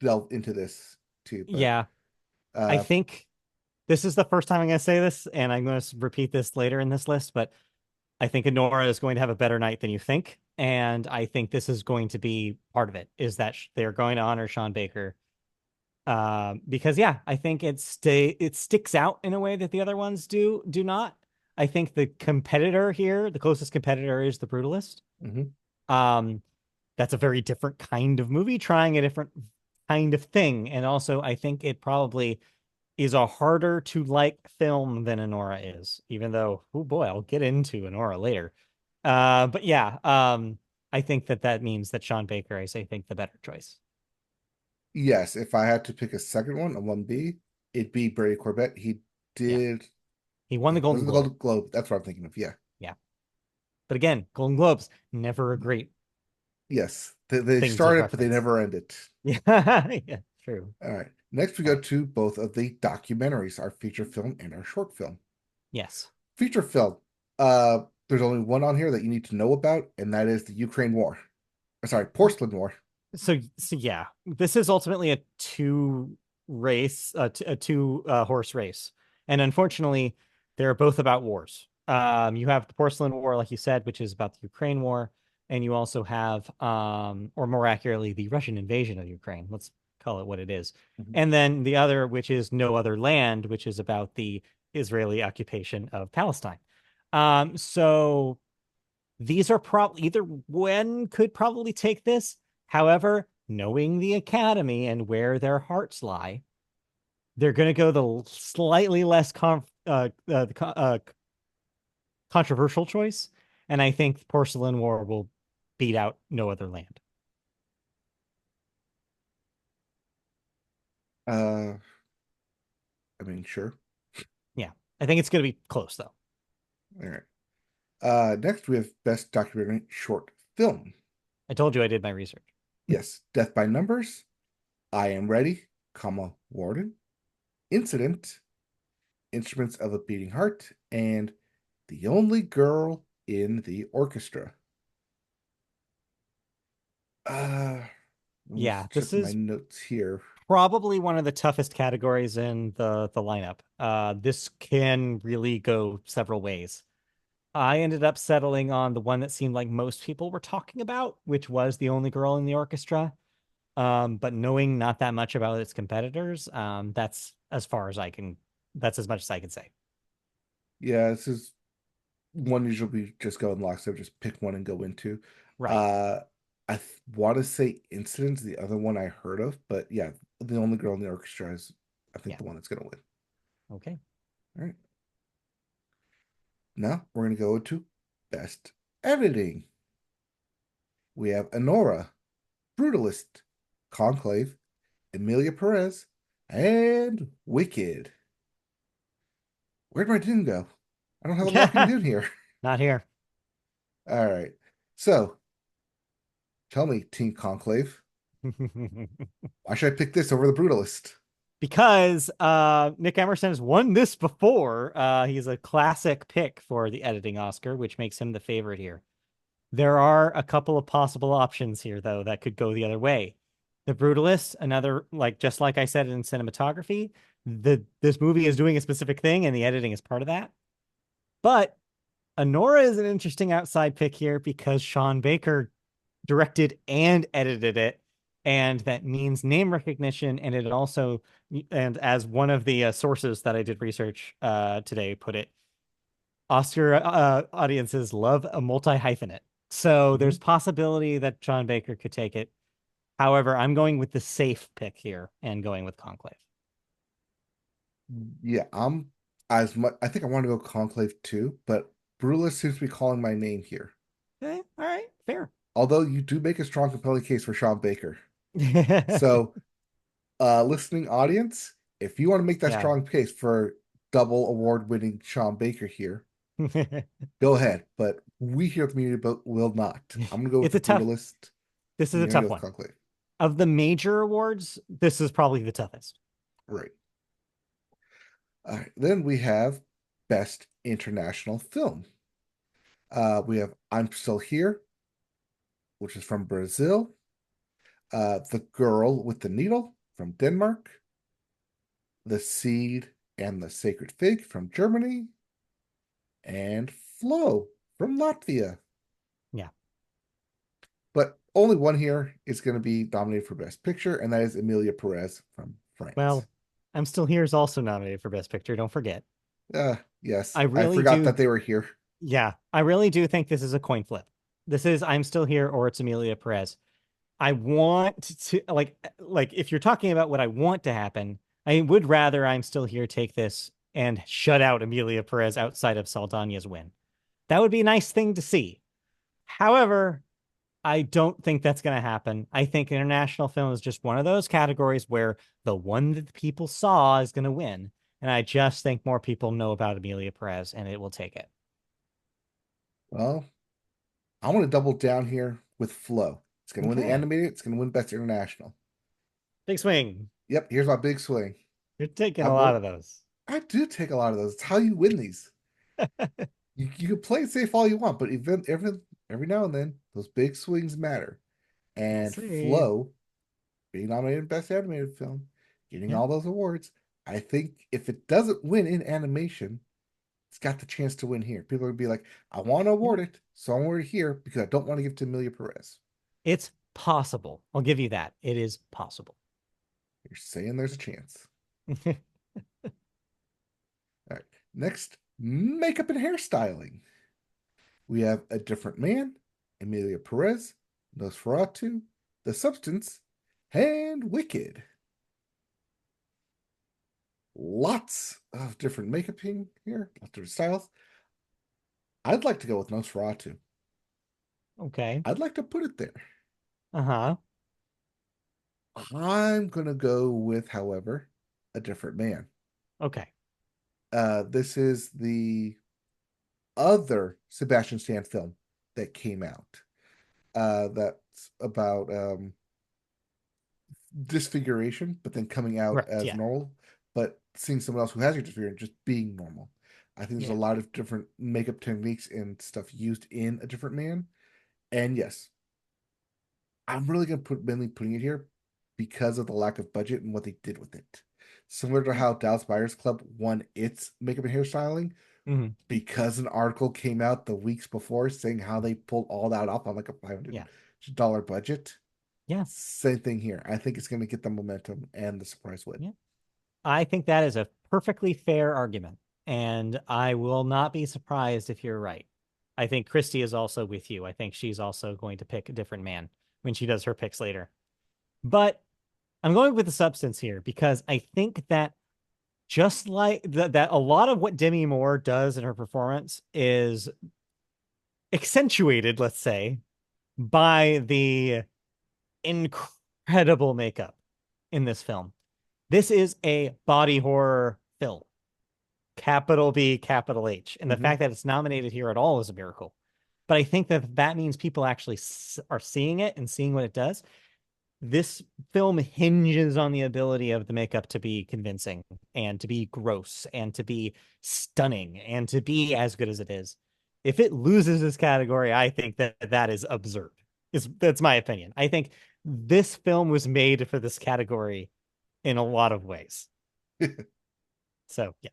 Speaker 1: delve into this too, but
Speaker 2: Yeah, I
Speaker 1: uh,
Speaker 2: think this is the first time I'm going to say this, and I'm going to repeat this later in this list, but I think Anora is going to have a better night than you think. And I think this is going to be part of it, is that they're going to honor Sean Baker. Because yeah, I think it sticks out in a way that the other ones do not. I think the competitor here, the closest competitor is The Brutalist.
Speaker 1: mhm.
Speaker 2: Um, that's a very different kind of movie, trying a different kind of thing. And also, I think it probably is a harder to like film than Anora is, even though, oh boy, I'll get into Anora later. But yeah, I think that means that Sean Baker is, I think, the better choice.
Speaker 1: Yes, if I had to pick a second one, a 1B, it'd be Brady Corbett. He
Speaker 2: Yeah,
Speaker 1: did,
Speaker 2: he won the
Speaker 1: was
Speaker 2: Golden
Speaker 1: it the
Speaker 2: Globe.
Speaker 1: Golden Globe? That's what I'm thinking of. Yeah.
Speaker 2: Yeah, but again, Golden Globes never a great
Speaker 1: Yes. They
Speaker 2: thing to
Speaker 1: started, but they
Speaker 2: reference.
Speaker 1: never ended.
Speaker 2: Yeah, yeah, true.
Speaker 1: All right. Next, we
Speaker 2: All
Speaker 1: go
Speaker 2: right.
Speaker 1: to both of the documentaries, our feature film and our short film.
Speaker 2: Yes.
Speaker 1: Feature film. There's only one on here that you need to know about, and that is the Ukraine War. Sorry, Porcelain War.
Speaker 2: So yeah, this is ultimately a two horse race, and unfortunately, they're both about wars. You have the Porcelain War, like you said, which is about the Ukraine War, and you also have, or more accurately, the Russian invasion of Ukraine. Let's call it what it is.
Speaker 1: Mhm.
Speaker 2: And then the other, which is No Other Land, which is about the Israeli occupation of Palestine. So these are probably either one could probably take this. However, knowing the academy and where their hearts lie, they're going to go the slightly less controversial choice. And I think Porcelain War will beat out No Other Land.
Speaker 1: Uh, I mean, sure.
Speaker 2: Yeah. I think it's going to be close, though.
Speaker 1: All right. Next, we have Best Documentary Short Film.
Speaker 2: I told you I did my research.
Speaker 1: Yes, Death by Numbers, I Am Ready, Warden, Incident, Instruments of a Beating Heart, and The Only Girl in the Orchestra. Let me
Speaker 2: Yeah,
Speaker 1: check
Speaker 2: this
Speaker 1: my
Speaker 2: is
Speaker 1: notes here.
Speaker 2: probably one of the toughest categories in the lineup. This can really go several ways. I ended up settling on the one that seemed like most people were talking about, which was The Only Girl in the Orchestra. But knowing not that much about its competitors, that's as much as I can say.
Speaker 1: Yeah, this is one usually we just go in lockstep, just pick one and go into.
Speaker 2: Right.
Speaker 1: Uh, I want to say Incidents, the other one I heard of, but yeah, The Only Girl in the Orchestra is, I think,
Speaker 2: Yeah.
Speaker 1: the one that's gonna win.
Speaker 2: Okay.
Speaker 1: All right, now we're gonna go to Best Editing. We have Anora, Brutalist, Conclave, Emilia Perez, and Wicked. Where'd my dune go? I don't have a locking dune here.
Speaker 2: Not here.
Speaker 1: All right, so tell me, Team Conclave, why should I pick this over the Brutalist?
Speaker 2: Because Nick Emerson has won this before. He's a classic pick for the editing Oscar, which makes him the favorite here. There are a couple of possible options here, though, that could go the other way. The Brutalist, another, like, just like I said in cinematography, this movie is doing a specific thing and the editing is part of that. But Anora is an interesting outside pick here because Sean Baker directed and edited it, and that means name recognition. And it also, and as one of the sources that I did research today put it, Oscar audiences love a multi hyphenate. So
Speaker 1: Mhm.
Speaker 2: there's possibility that Sean Baker could take it. However, I'm going with the safe pick here and going with Conclave.
Speaker 1: Yeah, I'm as much. I think I want to go Conclave too, but Brutalist seems to be calling my name here.
Speaker 2: Okay, all right, fair.
Speaker 1: Although you do make a strong, compelling case for Sean Baker. So, listening audience, if you want to make that
Speaker 2: Yeah.
Speaker 1: strong case for double award-winning Sean Baker here, go ahead. But we here at the Media Boat will not. I'm gonna go with
Speaker 2: It's
Speaker 1: the
Speaker 2: a tough,
Speaker 1: Brutalist.
Speaker 2: this is
Speaker 1: And
Speaker 2: a
Speaker 1: you're gonna
Speaker 2: tough
Speaker 1: go with
Speaker 2: one.
Speaker 1: Conclave,
Speaker 2: Of the major awards, this is probably the toughest.
Speaker 1: right? All right. Then we have Best International Film. We have I'm Still Here, which is from Brazil. The Girl with the Needle from Denmark. The Seed and the Sacred Fig from Germany. And Flow from Latvia.
Speaker 2: Yeah.
Speaker 1: But only one here is going to be nominated for Best Picture, and that is Emilia Perez from France.
Speaker 2: Well, I'm Still Here is also nominated for Best Picture. Don't forget.
Speaker 1: Yes,
Speaker 2: I
Speaker 1: I
Speaker 2: really
Speaker 1: forgot
Speaker 2: do.
Speaker 1: that they were here.
Speaker 2: Yeah, I really do think this is a coin flip. This is I'm Still Here or it's Amelia Perez. I want to like if you're talking about what I want to happen, I would rather I'm Still Here take this and shut out Amelia Perez outside of Saldana's win. That would be a nice thing to see. However, I don't think that's going to happen. I think international film is just one of those categories where the one that the people saw is going to win. And I just think more people know about Amelia Perez and it will take it.
Speaker 1: Well, I want to double down here with Flow. It's going to win the
Speaker 2: Okay.
Speaker 1: animated. It's going to win Best International.
Speaker 2: Big swing.
Speaker 1: Yep, here's my big swing.
Speaker 2: You're taking
Speaker 1: I
Speaker 2: a lot
Speaker 1: will.
Speaker 2: of those.
Speaker 1: I do take a lot of those. It's how you win these. You can play it safe all you want, but every now and then those big swings matter.
Speaker 2: We'll
Speaker 1: And
Speaker 2: see.
Speaker 1: Flow being nominated Best Animated Film, getting
Speaker 2: Yeah.
Speaker 1: all those awards. I think if it doesn't win in animation, it's got the chance to win here. People are gonna be like, I want to
Speaker 2: Yeah.
Speaker 1: award it, so I award it here because I don't want to give it to Amelia Perez.
Speaker 2: It's possible. I'll give you that. It is possible.
Speaker 1: You're saying there's a chance. All right. Next, makeup and hairstyling. We have A Different Man, Emilia Perez, Nosferatu, The Substance, and Wicked. Lots of different makeup here, lots of different styles. I'd like to go with Nosferatu.
Speaker 2: Okay.
Speaker 1: I'd like to put it there.
Speaker 2: Uh-huh.
Speaker 1: I'm gonna go with, however, A Different Man.
Speaker 2: Okay.
Speaker 1: This is the other Sebastian Stan film that came out. That's about disfiguration, but then coming out
Speaker 2: Right.
Speaker 1: as
Speaker 2: Yeah.
Speaker 1: normal, but seeing someone else who has your disfiguration just being normal. I think there's a
Speaker 2: Yeah.
Speaker 1: lot of different makeup techniques and stuff used in A Different Man. And yes, I'm really gonna put mainly putting it here because of the lack of budget and what they did with it. Similar to
Speaker 2: Yeah.
Speaker 1: how Dallas Buyers Club won its makeup and hairstyling,
Speaker 2: Hmm.
Speaker 1: because an article came out the weeks before saying how they pulled all that off on like a $500
Speaker 2: Yeah.
Speaker 1: budget.
Speaker 2: Yeah.
Speaker 1: Same thing here. I think it's going to get the momentum and the surprise win.
Speaker 2: Yeah. I think that is a perfectly fair argument, and I will not be surprised if you're right. I think Christy is also with you. I think she's also going to pick a different man when she does her picks later. But I'm going with the substance here because I think that just like that a lot of what Demi Moore does in her performance is accentuated, let's say, by the incredible makeup in this film. This is a body horror film, capital B, capital H. And the
Speaker 1: Mm-hmm.
Speaker 2: fact that it's nominated here at all is a miracle. But I think that that means people actually are seeing it and seeing what it does. This film hinges on the ability of the makeup to be convincing and to be gross and to be stunning and to be as good as it is. If it loses this category, I think that that is absurd. That's my opinion. I think this film was made for this category in a lot of ways. So yeah.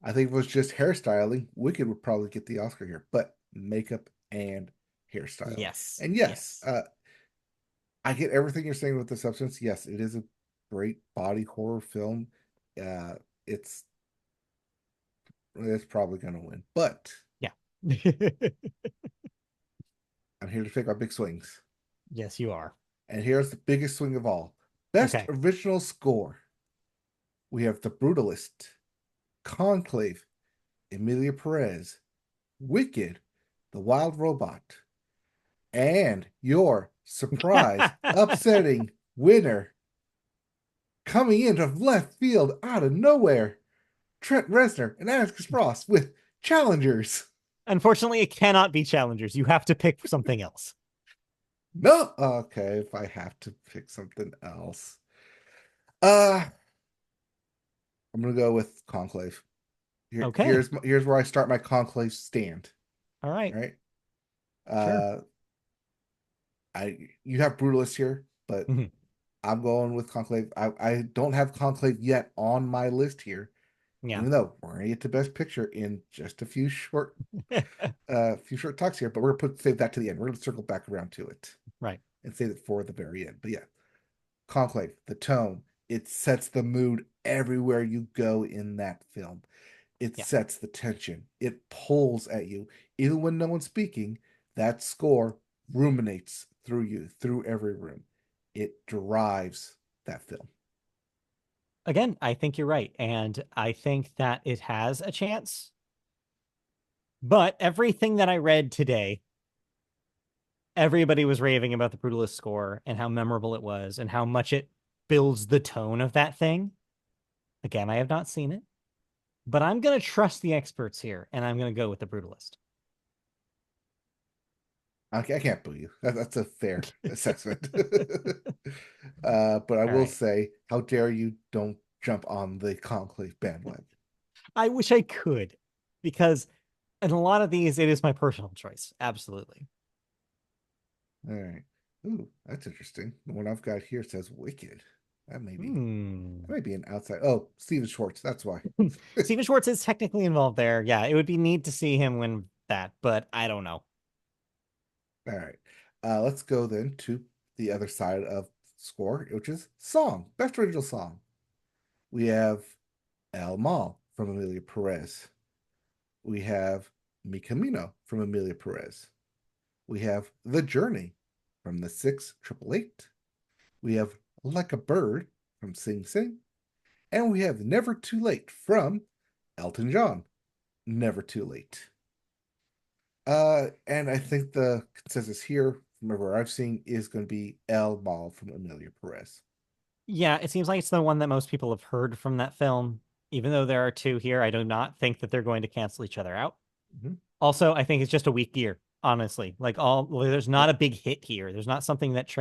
Speaker 1: I think if it was just hairstyling, Wicked would probably get the Oscar here, but makeup and hairstyling.
Speaker 2: Yes.
Speaker 1: And yes,
Speaker 2: Yes.
Speaker 1: I get everything you're saying with the substance. Yes, it is a great body horror film. Uh, it's it's probably going to win, but
Speaker 2: Yeah.
Speaker 1: I'm here to take my big swings.
Speaker 2: Yes, you are.
Speaker 1: And here's the biggest swing of all: best
Speaker 2: Okay.
Speaker 1: original score. We have The Brutalist, Conclave, Emilia Perez, Wicked, The Wild Robot, and your surprise, upsetting winner coming into left field out of nowhere, Trent Reznor and Atticus Ross with Challengers.
Speaker 2: Unfortunately, it cannot be challengers. You have to pick something else.
Speaker 1: No, okay, if I have to pick something else, uh, I'm gonna go with Conclave.
Speaker 2: Okay.
Speaker 1: Here's where I start my Conclave stand.
Speaker 2: All right.
Speaker 1: Right,
Speaker 2: Sure.
Speaker 1: uh, I you have Brutalist here, but
Speaker 2: Mhm.
Speaker 1: I'm going with Conclave. I don't have Conclave yet on my list here,
Speaker 2: Yeah.
Speaker 1: even though we're gonna get to Best Picture in just a few short talks here. But we're gonna save that to the end. We're gonna circle back around to it
Speaker 2: Right.
Speaker 1: and save it for the very end. But yeah, Conclave, the tone, it sets the mood everywhere you go in that film. It
Speaker 2: Yeah.
Speaker 1: sets the tension. It pulls at you, even when no one's speaking. That score ruminates through you, through every room. It drives that film.
Speaker 2: Again, I think you're right. And I think that it has a chance. But everything that I read today, everybody was raving about the Brutalist score and how memorable it was and how much it builds the tone of that thing. Again, I have not seen it, but I'm going to trust the experts here and I'm going to go with the Brutalist.
Speaker 1: I can't boo you. That's a fair assessment. But I
Speaker 2: All
Speaker 1: will
Speaker 2: right.
Speaker 1: say, how dare you don't jump on the Conclave bandwagon.
Speaker 2: I wish I could because in a lot of these, it is my personal choice. Absolutely.
Speaker 1: All right. Ooh, that's interesting. The one I've got here says Wicked. That may be
Speaker 2: Hmm.
Speaker 1: that may be an outside. Oh, Steven Schwartz. That's why.
Speaker 2: Steven Schwartz is technically involved there. Yeah, it would be neat to see him win that, but I don't know.
Speaker 1: All right. Let's go then to the other side of score, which is song, best original song. We have El Mal from Emilia Perez. We have Mi Camino from Emilia Perez. We have The Journey from the Six Triple Eight. We have Like a Bird from Sing Sing. And we have Never Too Late from Elton John. Never Too Late. And I think the consensus here, from where I've seen, is going to be El Mal from Emilia Perez.
Speaker 2: Yeah, it seems like it's the one that most people have heard from that film. Even though there are two here, I do not think that they're going to cancel each other out.
Speaker 1: Mm-hmm.
Speaker 2: Also, I think it's just a weak year, honestly. There's not
Speaker 1: Yep.
Speaker 2: a big hit here. There's not something that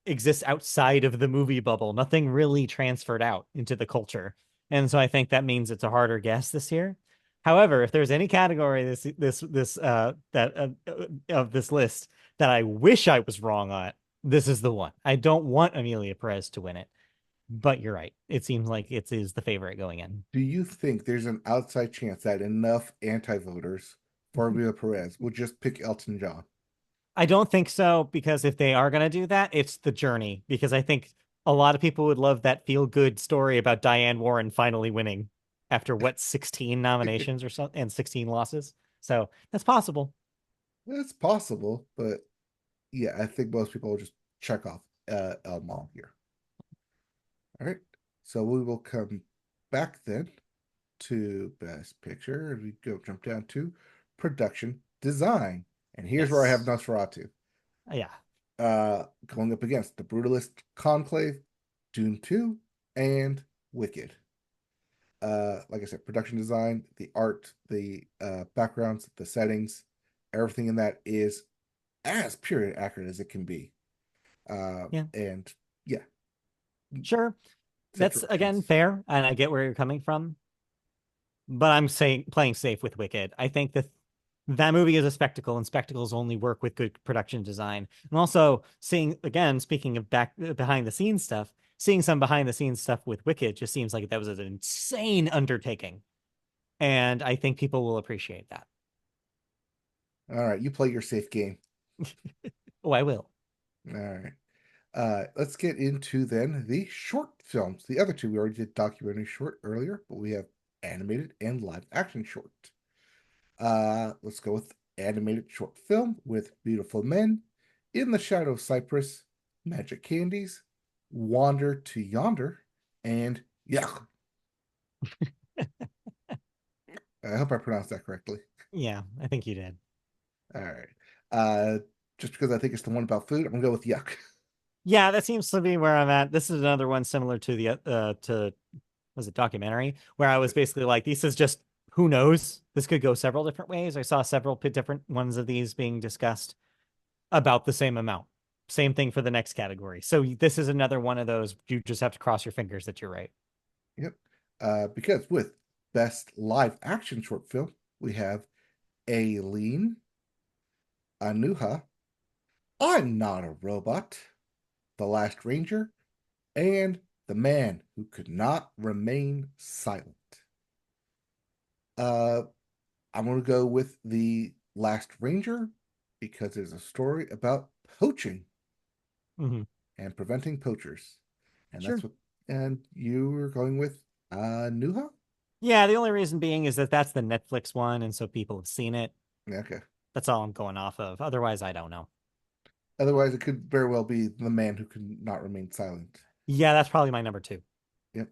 Speaker 2: exists outside of the movie bubble. Nothing really transferred out into the culture. And so I think that means it's a harder guess this year. However, if there's any category this that of this list that I wish I was wrong on, this is the one. I don't want Amelia Perez to win it, but you're right. It seems like it is the favorite going in.
Speaker 1: Do you think there's an outside chance that enough anti voters for Emilia Perez would just pick Elton John?
Speaker 2: I don't think so, because if they are going to do that, it's the journey. Because I think a lot of people would love that feel good story about Diane Warren finally winning after what, 16 nominations or so and 16 losses. So that's possible.
Speaker 1: It's possible, but yeah, I think most people will just check off El Mal here. All right. So we will come back then to Best Picture, and we go jump down to Production Design. And here's where I have
Speaker 2: Yes.
Speaker 1: Nosferatu.
Speaker 2: Yeah.
Speaker 1: Going up against The Brutalist, Conclave, Dune 2, and Wicked. Like I said, production design, the art, the backgrounds, the settings, everything in that is as pure and accurate as it can be.
Speaker 2: Yeah.
Speaker 1: And yeah,
Speaker 2: Sure.
Speaker 1: set
Speaker 2: That's again
Speaker 1: directions.
Speaker 2: fair, and I get where you're coming from. But I'm saying playing safe with Wicked. I think that that movie is a spectacle, and spectacles only work with good production design. And also seeing again, speaking of back behind the scenes stuff, seeing some behind the scenes stuff with Wicked just seems like that was an insane undertaking, and I think people will appreciate that.
Speaker 1: All right, you play your safe game.
Speaker 2: Oh, I will.
Speaker 1: All right. Let's get into then the short films. The other two we already did documentary short earlier, but we have animated and live action short. Let's go with animated short film with Beautiful Men, In the Shadow of Cypress, Magic Candies, Wander to Yonder, and yeah, I hope I pronounced that correctly.
Speaker 2: Yeah, I think you did.
Speaker 1: All right. Uh, just because I think it's the one about food, I'm gonna go with Yuck.
Speaker 2: Yeah, that seems to be where I'm at. This is another one similar to the to was it documentary where I was basically like, this is just who knows? This could go several different ways. I saw several different ones of these being discussed about the same amount. Same thing for the next category. So this is another one of those. You just have to cross your fingers that you're right.
Speaker 1: Yep. Because with best live action short film, we have Aileen, Anuha, I'm Not a Robot, The Last Ranger, and The Man Who Could Not Remain Silent. Uh, I'm going to go with The Last Ranger because it's a story about poaching
Speaker 2: Mm-hmm.
Speaker 1: and preventing poachers. And
Speaker 2: Sure.
Speaker 1: that's what, and you were going with Nuha?
Speaker 2: Yeah, the only reason being is that that's the Netflix one, and so people have seen it.
Speaker 1: Okay.
Speaker 2: That's all I'm going off of. Otherwise, I don't know.
Speaker 1: Otherwise, it could very well be The Man Who Could Not Remain Silent.
Speaker 2: Yeah, that's probably my number two.
Speaker 1: Yep.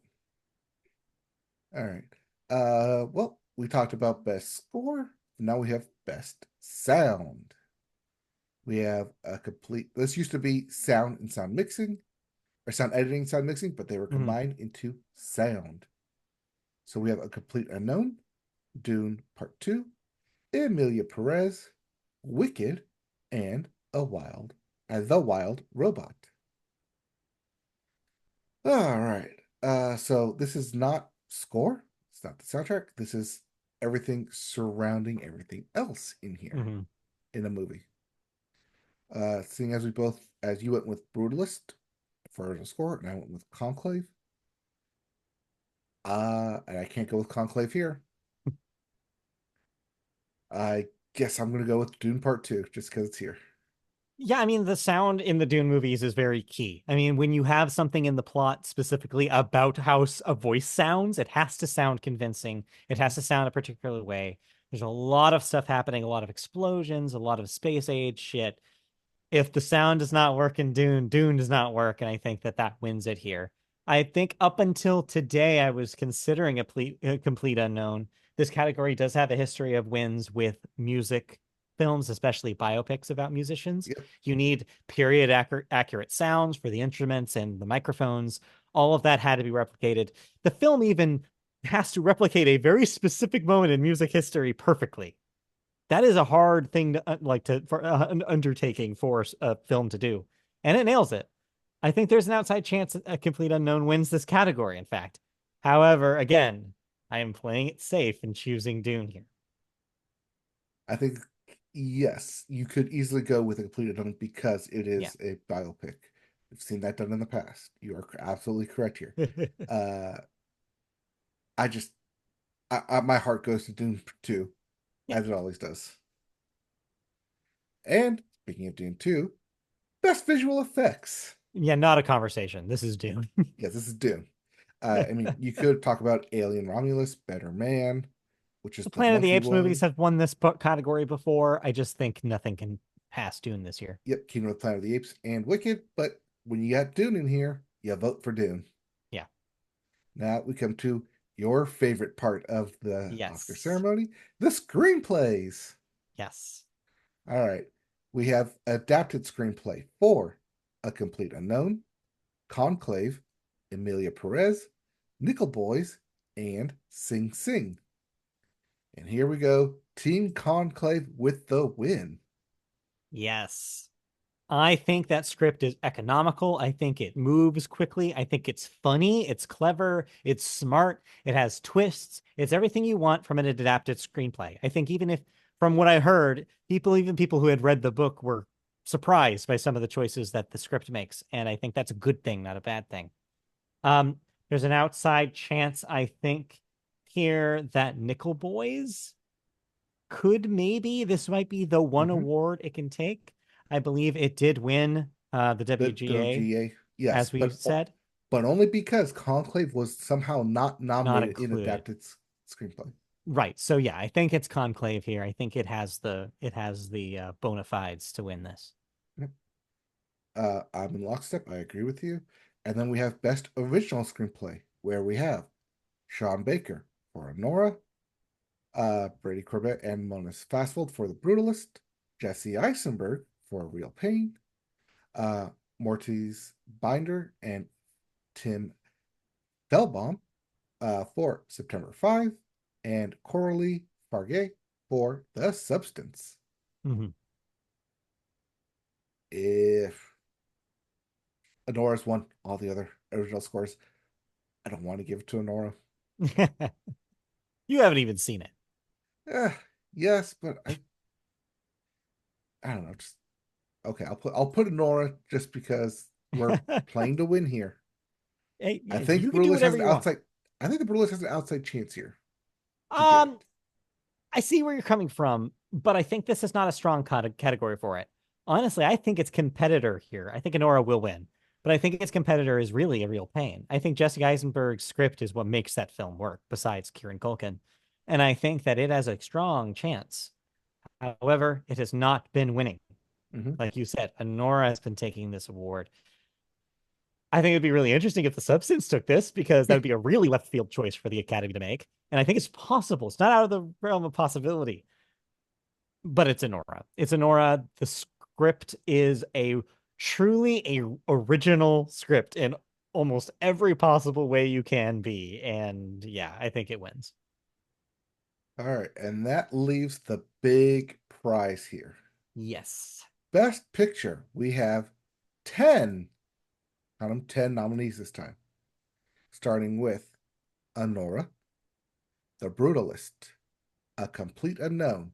Speaker 1: All right. Well, we talked about best score. Now we have best sound. We have a complete. This used to be sound and sound mixing, or sound editing, sound mixing, but they were
Speaker 2: Mm-hmm.
Speaker 1: combined into sound. So we have A Complete Unknown, Dune Part 2, Emilia Perez, Wicked, and The Wild Robot. All right. So this is not score. It's not the soundtrack. This is everything surrounding everything else in here
Speaker 2: Mm-hmm.
Speaker 1: in the movie. Seeing as we both, as you went with Brutalist for the score, and I went with Conclave. And I can't go with Conclave here. I guess I'm gonna go with Dune Part 2 just because it's here.
Speaker 2: Yeah, I mean, the sound in the Dune movies is very key. I mean, when you have something in the plot specifically about how a voice sounds, it has to sound convincing. It has to sound a particular way. There's a lot of stuff happening, a lot of explosions, a lot of space age shit. If the sound does not work in Dune, Dune does not work, and I think that that wins it here. I think up until today, I was considering a complete unknown. This category does have a history of wins with music films, especially biopics about musicians.
Speaker 1: Yep.
Speaker 2: You need period accurate sounds for the instruments and the microphones. All of that had to be replicated. The film even has to replicate a very specific moment in music history perfectly. That is a hard thing to like to for an undertaking for a film to do, and it nails it. I think there's an outside chance a complete unknown wins this category. In fact, however, again, I am playing it safe and choosing Dune here.
Speaker 1: I think yes, you could easily go with A Complete Unknown because it
Speaker 2: Yeah.
Speaker 1: is a biopic. We've seen that done in the past. You are absolutely correct here. Uh, I just, my heart goes to Dune 2,
Speaker 2: Yeah.
Speaker 1: as it always does. And Speaking of Dune 2, best visual effects.
Speaker 2: Yeah, not a conversation. This is Dune.
Speaker 1: Yes, this is Dune. I mean, you could talk about Alien Romulus, Better Man, which is
Speaker 2: The
Speaker 1: the
Speaker 2: Planet of the
Speaker 1: monkey
Speaker 2: Apes movies
Speaker 1: one.
Speaker 2: have won this category before. I just think nothing can pass Dune this year.
Speaker 1: Yep, Kingdom of the Planet of the Apes and Wicked. But when you got Dune in here, you vote for Dune.
Speaker 2: Yeah.
Speaker 1: Now we come to your favorite part of the Oscar
Speaker 2: Yes.
Speaker 1: ceremony, the screenplays.
Speaker 2: Yes.
Speaker 1: All right. We have adapted screenplay for A Complete Unknown, Conclave, Emilia Perez, Nickel Boys, and Sing Sing. And here we go. Team Conclave with the win.
Speaker 2: Yes. I think that script is economical. I think it moves quickly. I think it's funny. It's clever. It's smart. It has twists. It's everything you want from an adapted screenplay. I think even if, from what I heard, even people who had read the book were surprised by some of the choices that the script makes. And I think that's a good thing, not a bad thing. There's an outside chance, I think, here that Nickel Boys could maybe, this might be the one
Speaker 1: Mhm.
Speaker 2: award it can take. I believe it did win the
Speaker 1: The
Speaker 2: WGA,
Speaker 1: WGA, yes,
Speaker 2: as we said,
Speaker 1: but only because Conclave was somehow not
Speaker 2: not
Speaker 1: nominated in
Speaker 2: included.
Speaker 1: adapted screenplay.
Speaker 2: Right. So yeah, I think it's Conclave here. I think it has the bona fides to win this.
Speaker 1: Yep. I'm in lockstep. I agree with you. And then we have best original screenplay, where we have Sean Baker for Anora, Brady Corbett and Moniz Fastfold for The Brutalist, Jesse Eisenberg for Real Pain, uh, Mortis Binder and Tim Felbaum for September 5, and Coralie Fargay for The Substance.
Speaker 2: Mhm.
Speaker 1: If Anora's won all the other original scores, I don't want to give it to Anora.
Speaker 2: You haven't even seen it.
Speaker 1: Eh, yes, but I don't know. Just okay. I'll put Anora just because we're playing to win here.
Speaker 2: Hey,
Speaker 1: I
Speaker 2: yeah, you
Speaker 1: think
Speaker 2: can do
Speaker 1: Brutalist has
Speaker 2: whatever
Speaker 1: an
Speaker 2: you want.
Speaker 1: outside. I think the Brutalist has an outside chance here to get
Speaker 2: Um,
Speaker 1: it.
Speaker 2: I see where you're coming from, but I think this is not a strong category for it. Honestly, I think its competitor here. I think Anora will win, but I think its competitor is really a real pain. I think Jesse Eisenberg's script is what makes that film work, besides Kieran Culkin, and I think that it has a strong chance. However, it has not been winning.
Speaker 1: Hmm.
Speaker 2: Like you said, Anora has been taking this award. I think it'd be really interesting if The Substance took this because that would be a really left field choice for the Academy to make. And I think it's possible. It's not out of the realm of possibility, but it's Anora. It's Anora. The script is a truly a original script in almost every possible way you can be. And yeah, I think it wins.
Speaker 1: All right, and that leaves the big prize here.
Speaker 2: Yes.
Speaker 1: Best Picture. We have 10, count them, 10 nominees this time, starting with Anora, The Brutalist, A Complete Unknown,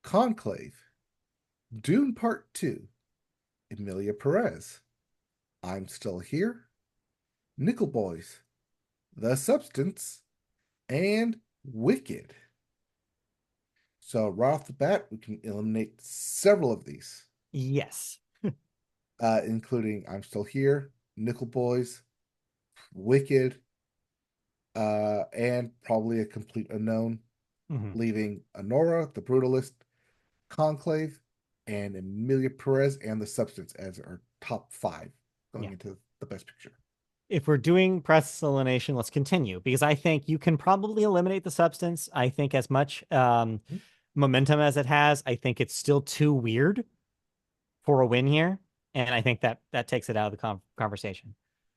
Speaker 1: Conclave, Dune Part 2, Emilia Perez, I'm Still Here, Nickel Boys, The Substance, and Wicked. So right off the bat, we can eliminate several of these,
Speaker 2: Yes.
Speaker 1: including I'm Still Here, Nickel Boys, Wicked, and probably A Complete Unknown,
Speaker 2: Mhm.
Speaker 1: leaving Anora, The Brutalist, Conclave, and Emilia Perez and The Substance as our top five going
Speaker 2: Yeah.
Speaker 1: into the Best Picture.
Speaker 2: If we're doing press elimination, let's continue because I think you can probably eliminate The Substance. I think as much momentum as it has, I think it's still too weird for a win here, and I think that takes it out of the conversation.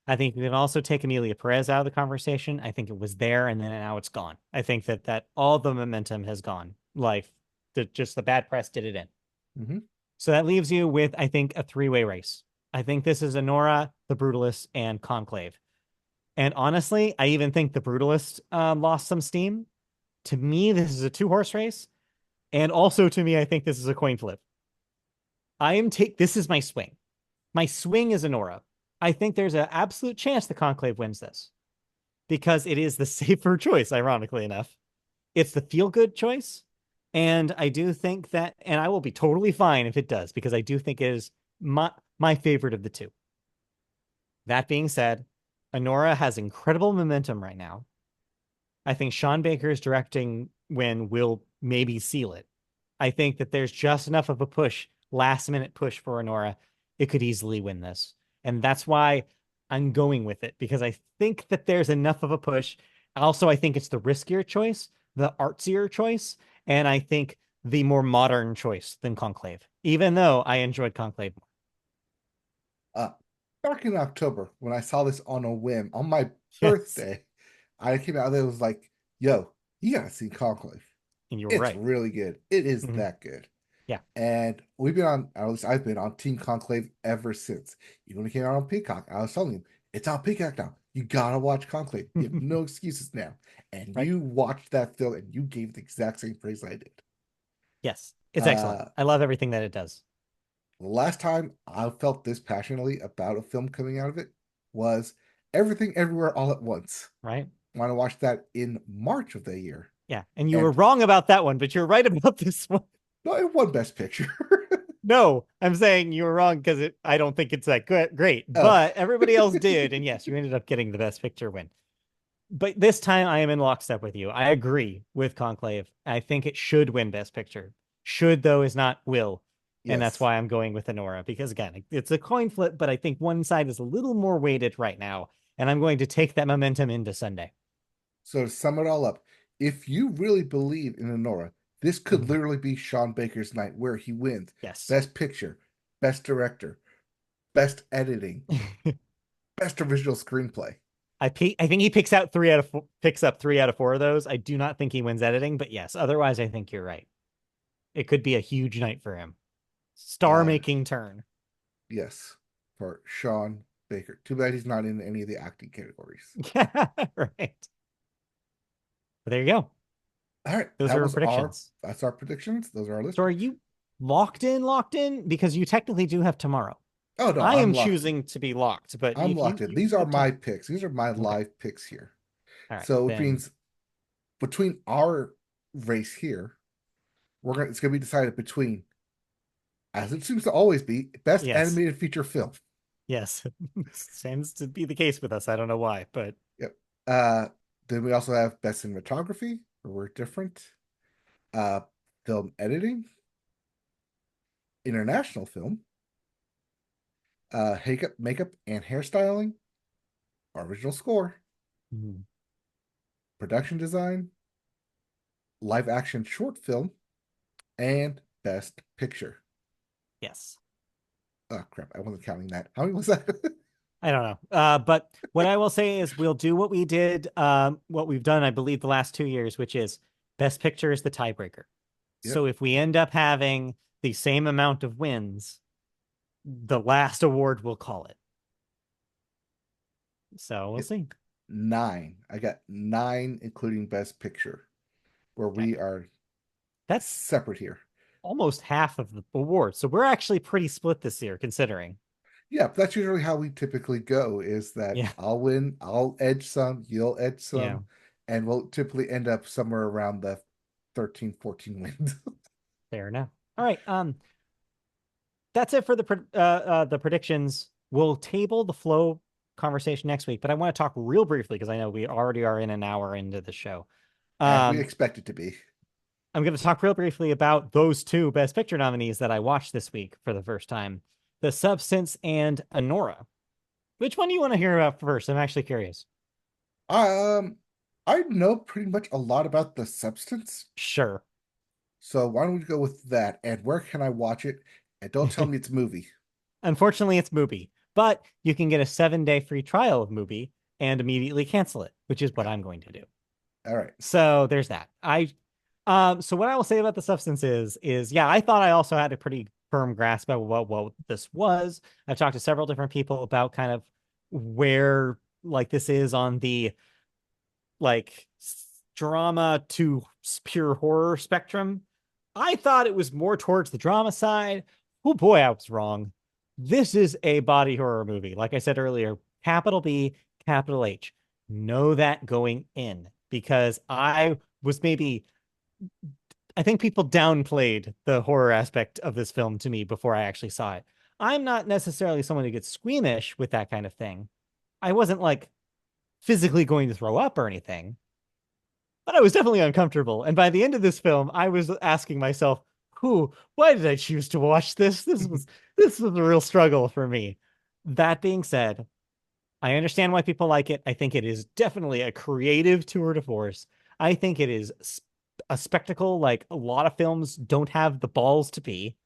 Speaker 2: I think we can also take Emilia Perez out of the conversation. I think it was there and then now it's gone. I think that all the momentum has gone. Like just the bad press did it in.
Speaker 1: Mm-hmm.
Speaker 2: So that leaves you with, I think, a three-way race. I think this is Anora, The Brutalist, and Conclave. And honestly, I even think The Brutalist lost some steam. To me, this is a two-horse race. And also to me, I think this is a coin flip. This is my swing. My swing is Anora. I think there's an absolute chance the Conclave wins this because it is the safer choice, ironically enough. It's the feel good choice. And I do think that, and I will be totally fine if it does, because I do think it is my favorite of the two. That being said, Anora has incredible momentum right now. I think Sean Baker's directing win will maybe seal it. I think that there's just enough of a push, last minute push for Anora. It could easily win this. And that's why I'm going with it, because I think that there's enough of a push. Also, I think it's the riskier choice, the artsier choice, and I think the more modern choice than Conclave, even though I enjoyed Conclave more.
Speaker 1: Uh, Back in October, when I saw this on a whim on my
Speaker 2: Yes.
Speaker 1: birthday, I came out there and was like, yo, you gotta see Conclave.
Speaker 2: And you were
Speaker 1: It's
Speaker 2: right.
Speaker 1: really good. It is
Speaker 2: Mhm.
Speaker 1: that good.
Speaker 2: Yeah.
Speaker 1: And we've been on, at least I've been on Team Conclave ever since. Even when it came out on Peacock, I was telling you, it's on Peacock now. You gotta watch Conclave. You have no excuses now. And
Speaker 2: Right.
Speaker 1: you watched that film and you gave the exact same praise I did.
Speaker 2: Yes. It's excellent.
Speaker 1: Uh,
Speaker 2: I love everything that it does.
Speaker 1: the last time I felt this passionately about a film coming out of it was Everything Everywhere All at Once.
Speaker 2: Right.
Speaker 1: I want to watch that in March of the year.
Speaker 2: Yeah. And you were
Speaker 1: And
Speaker 2: wrong about that one, but you're right about this one.
Speaker 1: no, it won Best Picture.
Speaker 2: No, I'm saying you were wrong because I don't think it's that good, great,
Speaker 1: Oh,
Speaker 2: but everybody else did. And yes, you ended up getting the best picture win. But this time I am in lockstep with you. I agree with Conclave. I think it should win best picture. Should, though, is not will. And that's
Speaker 1: yes.
Speaker 2: why I'm going with Anora, because again, it's a coin flip, but I think one side is a little more weighted right now. And I'm going to take that momentum into Sunday.
Speaker 1: So to sum it all up, if you really believe in Anora, this could
Speaker 2: Mhm.
Speaker 1: literally be Sean Baker's night where he wins
Speaker 2: Yes.
Speaker 1: Best Picture, Best Director, Best Editing, Best Original Screenplay.
Speaker 2: I think he picks up 3 out of 4 of those. I do not think he wins editing, but yes, otherwise I think you're right. It could be a huge night for him. Star
Speaker 1: Uh,
Speaker 2: making turn.
Speaker 1: yes, for Sean Baker. Too bad he's not in any of the acting categories.
Speaker 2: Right. But there you go.
Speaker 1: All right,
Speaker 2: Those are predictions.
Speaker 1: that's our predictions. Those are our list.
Speaker 2: So are you locked in? Because you technically do have tomorrow.
Speaker 1: Oh no,
Speaker 2: I am choosing to be locked, but
Speaker 1: I'm
Speaker 2: if
Speaker 1: locked in. These
Speaker 2: you
Speaker 1: are
Speaker 2: have time.
Speaker 1: my picks. These are my
Speaker 2: Okay.
Speaker 1: live picks here.
Speaker 2: All right.
Speaker 1: So it
Speaker 2: Then
Speaker 1: means between our race here, it's gonna be decided between, as it seems to always be, best
Speaker 2: yes.
Speaker 1: animated feature film.
Speaker 2: Yes. Seems to be the case with us. I don't know why, but
Speaker 1: Yep. Uh then we also have best cinematography, where we're different. Uh Film editing, international film, makeup and hairstyling, original score,
Speaker 2: mhm.
Speaker 1: production design, live action short film, and best picture.
Speaker 2: Yes.
Speaker 1: Oh crap, I wasn't counting that. How many was that?
Speaker 2: I don't know. But what I will say is we'll do what we did, what we've done, I believe, the last 2 years, which is best picture is the tiebreaker.
Speaker 1: Yep.
Speaker 2: So if we end up having the same amount of wins, the last award will call it. So we'll
Speaker 1: Yep.
Speaker 2: see.
Speaker 1: Nine. I got nine, including best picture, where
Speaker 2: Okay.
Speaker 1: we are
Speaker 2: That's
Speaker 1: separate here.
Speaker 2: almost half of the award. So we're actually pretty split this year, considering.
Speaker 1: Yeah, that's usually how we typically go, is that
Speaker 2: Yeah.
Speaker 1: I'll win, I'll edge some, you'll edge
Speaker 2: Yeah.
Speaker 1: some, and we'll typically end up somewhere around the 13, 14 wins.
Speaker 2: Fair enough. All right. That's it for the predictions. We'll table the flow conversation next week, but I want to talk real briefly because I know we already are in an hour into the show.
Speaker 1: As we
Speaker 2: Um,
Speaker 1: expect it to be.
Speaker 2: I'm going to talk real briefly about those two Best Picture nominees that I watched this week for the first time: The Substance and Anora. Which one do you want to hear about first? I'm actually curious.
Speaker 1: Um, I know pretty much a lot about The Substance,
Speaker 2: Sure.
Speaker 1: so why don't we go with that? And where can I watch it? And don't tell me it's a movie.
Speaker 2: Unfortunately, it's Mubi, but you can get a 7-day free trial of Mubi and immediately cancel it, which is what I'm going to do.
Speaker 1: All right.
Speaker 2: So there's that. So what I will say about the substance is yeah, I thought I also had a pretty firm grasp of what this was. I've talked to several different people about kind of where like this is on the like drama to pure horror spectrum. I thought it was more towards the drama side. Oh boy, I was wrong. This is a body horror movie. Like I said earlier, capital B, capital H. Know that going in because I was maybe I think people downplayed the horror aspect of this film to me before I actually saw it. I'm not necessarily someone who gets squeamish with that kind of thing. I wasn't like physically going to throw up or anything, but I was definitely uncomfortable. And by the end of this film, I was asking myself, why did I choose to watch this? This was a real struggle for me. That being said, I understand why people like it. I think it is definitely a creative tour de force. I think it is a spectacle like a lot of films don't have the balls to be.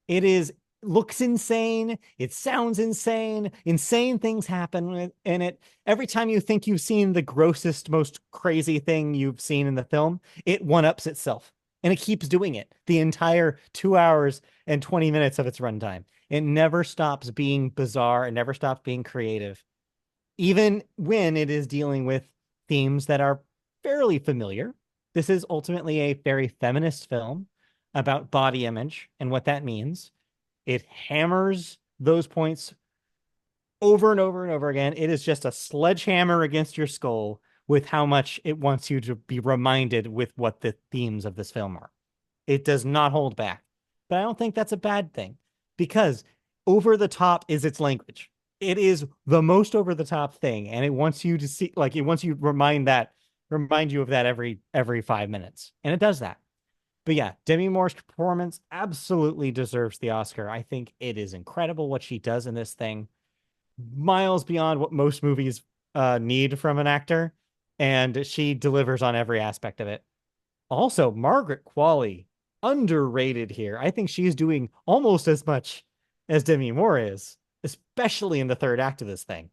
Speaker 2: It is looks insane. It sounds insane. Insane things happen in it. Every time you think you've seen the grossest, most crazy thing you've seen in the film, it one-ups itself. And it keeps doing it the entire 2 hours and 20 minutes of its runtime. It never stops being bizarre. It never stops being creative, even when it is dealing with themes that are fairly familiar. This is ultimately a very feminist film about body image and what that means. It hammers those points over and over and over again. It is just a sledgehammer against your skull with how much it wants you to be reminded with what the themes of this film are. It does not hold back. But I don't think that's a bad thing because over the top is its language. It is the most over the top thing, and it wants you to see, like, it wants you to remind you of that every 5 minutes, and it does that. But yeah, Demi Moore's performance absolutely deserves the Oscar. I think it is incredible what she does in this thing, miles beyond what most movies need from an actor, and she delivers on every aspect of it. Also, Margaret Qualley, underrated here. I think she's doing almost as much as Demi Moore is, especially in the third act of this thing.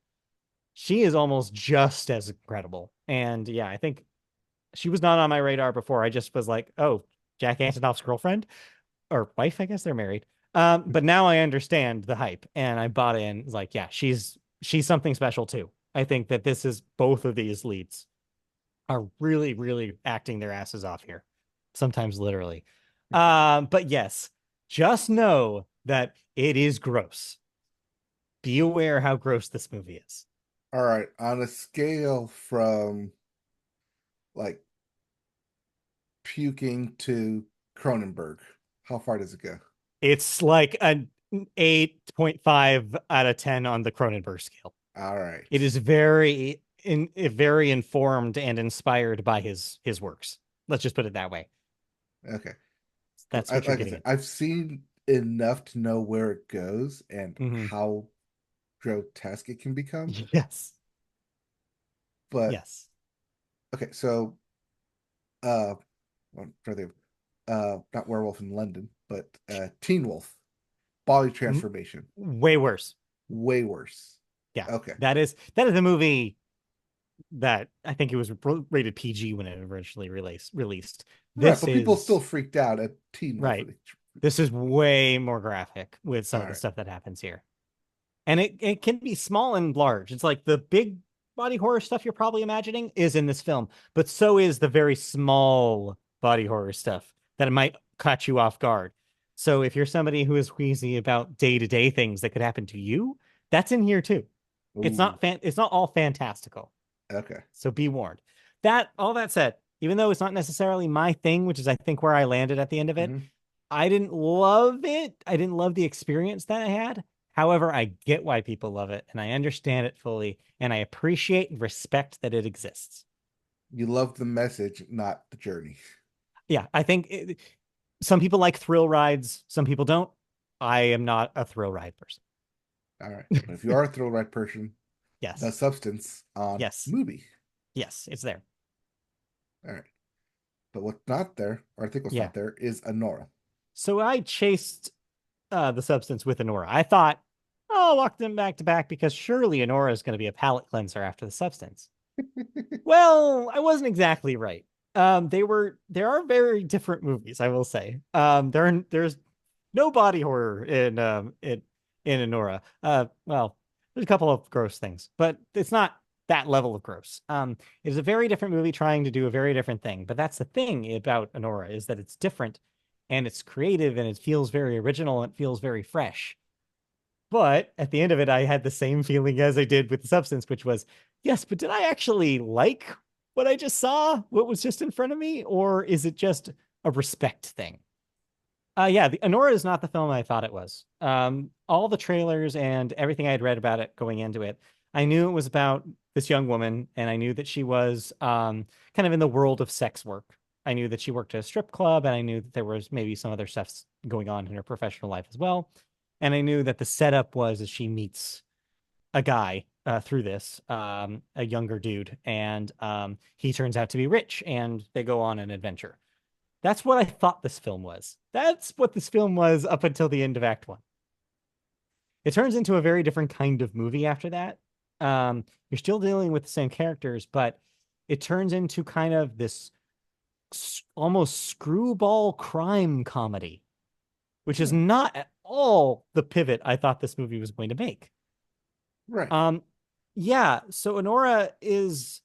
Speaker 2: She is almost just as incredible. And yeah, I think she was not on my radar before. I just was like, oh, Jack Antonoff's girlfriend or wife, I guess they're married. But now I understand the hype and I bought in. It's like, yeah, she's something special too. I think that this is both of these leads are really, really acting their asses off here, sometimes literally. But yes, just know that it is gross. Be aware how gross this movie is.
Speaker 1: All right, on a scale from like puking to Cronenberg, how far does it go?
Speaker 2: It's like an 8.5 out of 10 on the Cronenberg scale.
Speaker 1: All right.
Speaker 2: It is very informed and inspired by his works. Let's just put it that way.
Speaker 1: Okay.
Speaker 2: That's what you're
Speaker 1: Like I
Speaker 2: getting
Speaker 1: said,
Speaker 2: into.
Speaker 1: I've seen enough to know where it goes and
Speaker 2: Mhm.
Speaker 1: how grotesque it can become.
Speaker 2: Yes.
Speaker 1: But
Speaker 2: Yes.
Speaker 1: okay, so uh for the not Werewolf in London, but Teen Wolf, body
Speaker 2: M-
Speaker 1: transformation.
Speaker 2: Way worse.
Speaker 1: Way worse.
Speaker 2: Yeah.
Speaker 1: Okay.
Speaker 2: That is a movie that I think it was rated PG when it originally released.
Speaker 1: Right,
Speaker 2: This
Speaker 1: but people still
Speaker 2: is
Speaker 1: freaked out at Teen Wolf.
Speaker 2: right. This is way more graphic with some
Speaker 1: All
Speaker 2: of the
Speaker 1: right.
Speaker 2: stuff that happens here. And it can be small and large. It's like the big body horror stuff you're probably imagining is in this film, but so is the very small body horror stuff that might catch you off guard. So if you're somebody who is queasy about day-to-day things that could happen to you, that's in here too.
Speaker 1: Ooh.
Speaker 2: It's not all fantastical.
Speaker 1: Okay.
Speaker 2: So be warned. That all that said, even though it's not necessarily my thing, which is I think where I landed at the end of it,
Speaker 1: Hmm.
Speaker 2: I didn't love it. I didn't love the experience that I had. However, I get why people love it and I understand it fully and I appreciate and respect that it exists.
Speaker 1: You love the message, not the journey.
Speaker 2: Yeah, I think some people like thrill rides, some people don't. I am not a thrill ride person.
Speaker 1: All right. But if you are a thrill ride person, the
Speaker 2: Yes.
Speaker 1: substance on
Speaker 2: Yes.
Speaker 1: movie.
Speaker 2: Yes, it's there.
Speaker 1: All right. But what's not there, or I think what's
Speaker 2: Yeah.
Speaker 1: not there, is Anora.
Speaker 2: So I chased the substance with Anora. I thought, oh, I'll walk them back to back because surely Anora is going to be a palate cleanser after the substance. Well, I wasn't exactly right. There are very different movies, I will say. There's no body horror in Anora. Well, there's a couple of gross things, but it's not that level of gross. It is a very different movie trying to do a very different thing. But that's the thing about Anora is that it's different and it's creative and it feels very original and it feels very fresh. But at the end of it, I had the same feeling as I did with the substance, which was, yes, but did I actually like what I just saw, what was just in front of me? Or is it just a respect thing. Yeah, the Anora is not the film I thought it was. All the trailers and everything I had read about it going into it, I knew it was about this young woman, and I knew that she was kind of in the world of sex work. I knew that she worked at a strip club, and I knew that there was maybe some other stuff going on in her professional life as well. And I knew that the setup was that she meets a guy through this, a younger dude, and he turns out to be rich, and they go on an adventure. That's what I thought this film was. That's what this film was up until the end of Act One. It turns into a very different kind of movie after that. You're still dealing with the same characters, but it turns into kind of this almost screwball crime comedy, which is
Speaker 1: Hmm.
Speaker 2: not at all the pivot I thought this movie was going to make.
Speaker 1: Right.
Speaker 2: Um, yeah, so Honora is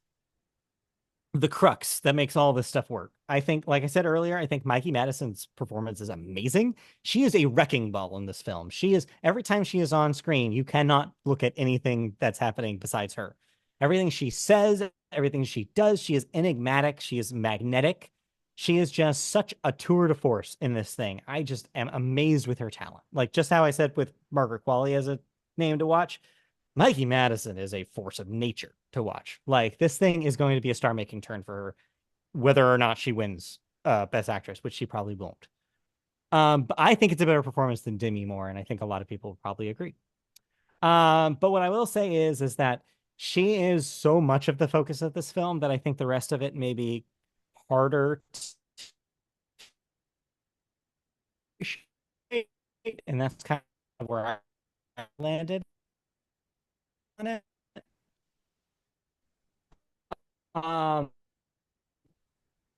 Speaker 2: the crux that makes all this stuff work. I think, like I said earlier, I think Mikey Madison's performance is amazing. She is a wrecking ball in this film. She is, every time she is on screen, you cannot look at anything that's happening besides her. Everything she says, everything she does, she is enigmatic. She is magnetic. She is just such a tour de force in this thing. I just am amazed with her talent. Like just how I said with Margaret Qualley as a name to watch, Mikey Madison is a force of nature to watch. Like this thing is going to be a star making turn for her, whether or not she wins Best Actress, which she probably won't. But I think it's a better performance than Demi Moore, and I think a lot of people will probably agree. But what I will say is that she is so much of the focus of this film that I think the rest of it may be harder to, and that's kind of where I landed on it. Um,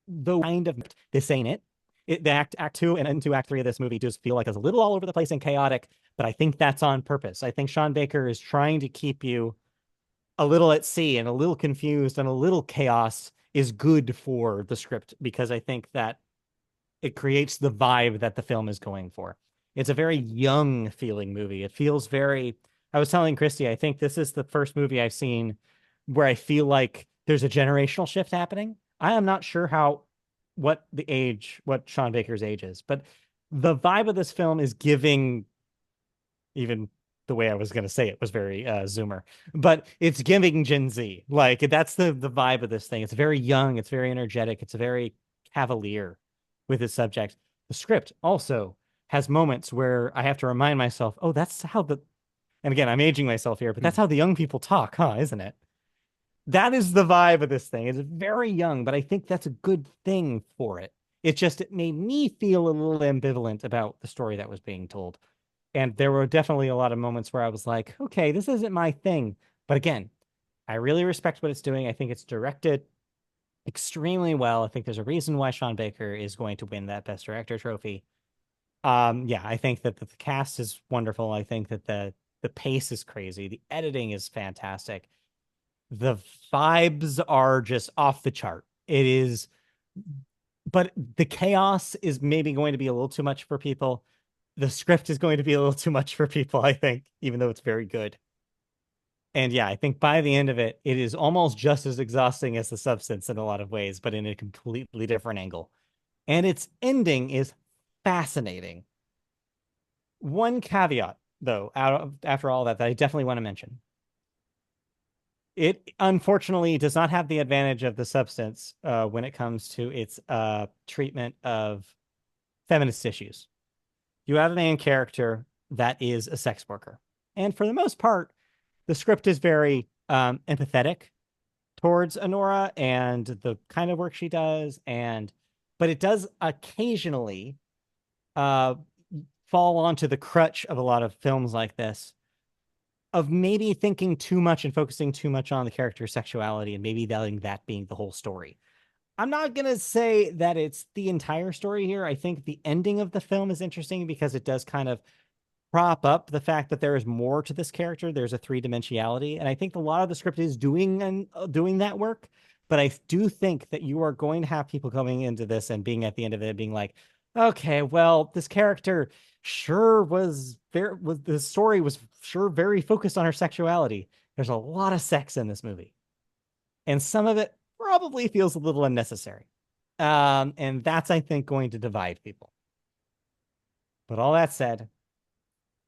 Speaker 2: the kind of this ain't it. The act two and into act three of this movie just feel like it's a little all over the place and chaotic, but I think that's on purpose. I think Sean Baker is trying to keep you a little at sea and a little confused, and a little chaos is good for the script because I think that it creates the vibe that the film is going for. It's a very young feeling movie. It feels very, I was telling Christy, I think this is the first movie I've seen where I feel like there's a generational shift happening. I am not sure what Sean Baker's age is, but the vibe of this film is giving, even the way I was going to say it was very Zoomer, but it's giving Gen Z. Like that's the vibe of this thing. It's very young. It's very energetic. It's very cavalier with its subject. The script also has moments where I have to remind myself, oh, that's how and again, I'm aging myself here, but
Speaker 1: Hmm.
Speaker 2: that's how the young people talk, huh? Isn't it? That is the vibe of this thing. It's very young, but I think that's a good thing for it. It made me feel a little ambivalent about the story that was being told. And there were definitely a lot of moments where I was like, okay, this isn't my thing. But again, I really respect what it's doing. I think it's directed extremely well. I think there's a reason why Sean Baker is going to win that Best Director trophy. Yeah, I think that the cast is wonderful. I think that the pace is crazy. The editing is fantastic. The vibes are just off the chart. It is, but the chaos is maybe going to be a little too much for people. The script is going to be a little too much for people, I think, even though it's very good. And yeah, I think by the end of it, it is almost just as exhausting as the substance in a lot of ways, but in a completely different angle. And its ending is fascinating. One caveat, though, after all that I definitely want to mention. It unfortunately does not have the advantage of the substance when it comes to its treatment of feminist issues. You have a main character that is a sex worker. And for the most part, the script is very empathetic towards Anora and the kind of work she does. But it does occasionally uh, fall onto the crutch of a lot of films like this of maybe thinking too much and focusing too much on the character's sexuality and maybe letting that being the whole story. I'm not going to say that it's the entire story here. I think the ending of the film is interesting because it does kind of prop up the fact that there is more to this character. There's a three-dimensionality, and I think a lot of the script is doing that work. But I do think that you are going to have people coming into this and being at the end of it being like, okay, well, this character sure was the story was sure very focused on her sexuality. There's a lot of sex in this movie, and some of it probably feels a little unnecessary. And that's, I think, going to divide people. But all that said,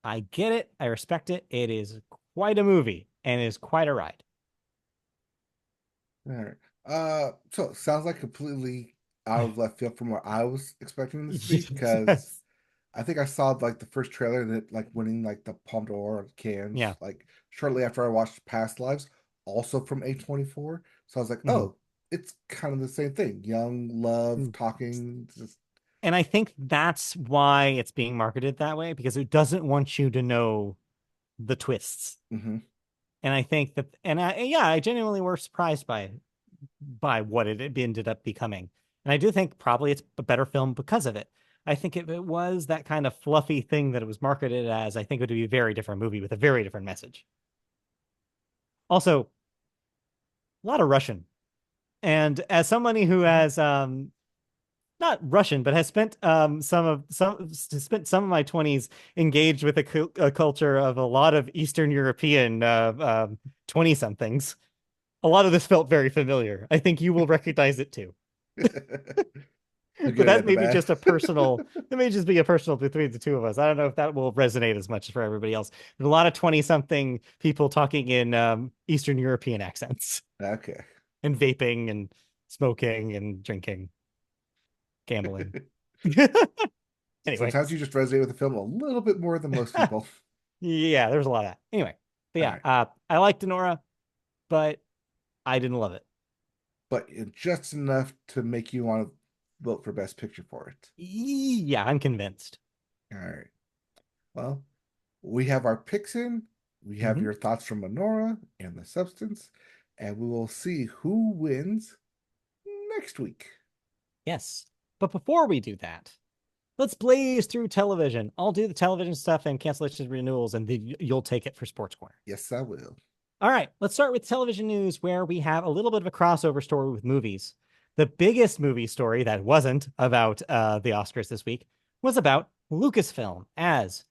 Speaker 2: I get it. I respect it. It is quite a movie and it is quite a ride.
Speaker 1: All right. So it sounds like completely out of left field from what I was expecting this to be, because
Speaker 2: Yes.
Speaker 1: I think I saw like the first trailer and it like winning like the Palme d'Or
Speaker 2: Yeah.
Speaker 1: cans like shortly after I watched Past Lives, also from A24. So I was like,
Speaker 2: Mhm.
Speaker 1: oh, it's kind of the same thing. Young love talking. Just
Speaker 2: And I think that's why it's being marketed that way because it doesn't want you to know the twists.
Speaker 1: mhm.
Speaker 2: And I think that, and yeah, I genuinely were surprised by what it ended up becoming. And I do think probably it's a better film because of it. I think if it was that kind of fluffy thing that it was marketed as, I think it would be a very different movie with a very different message. Also, a lot of Russian. And as somebody who has not Russian, but has spent spent some of my 20s engaged with a culture of a lot of Eastern European 20 somethings. A lot of this felt very familiar. I think you will recognize it too.
Speaker 1: The
Speaker 2: But
Speaker 1: good
Speaker 2: that
Speaker 1: and the
Speaker 2: may be
Speaker 1: bad.
Speaker 2: just a personal, that may just be a personal between the two of us. I don't know if that will resonate as much for everybody else. There's a lot of 20 something people talking in Eastern European accents
Speaker 1: Okay.
Speaker 2: and vaping and smoking and drinking, gambling. Anyway,
Speaker 1: Sometimes you just resonate with the film a little bit more than most people.
Speaker 2: yeah, there's a lot of that. Anyway, but
Speaker 1: All
Speaker 2: yeah,
Speaker 1: right.
Speaker 2: I liked Anora, but I didn't love it.
Speaker 1: But just enough to make you want to vote for Best Picture for it.
Speaker 2: Yeah, I'm convinced.
Speaker 1: All right. Well, we have our picks in. We have
Speaker 2: Hmm.
Speaker 1: your thoughts from Anora and the substance, and we will see who wins next week.
Speaker 2: Yes. But before we do that, let's blaze through television. I'll do the television stuff and cancellation renewals, and then you'll take it for Sports Corner.
Speaker 1: Yes, I will.
Speaker 2: All right, let's start with television news, where we have a little bit of a crossover story with movies. The biggest movie story that wasn't about the Oscars this week was about Lucasfilm, as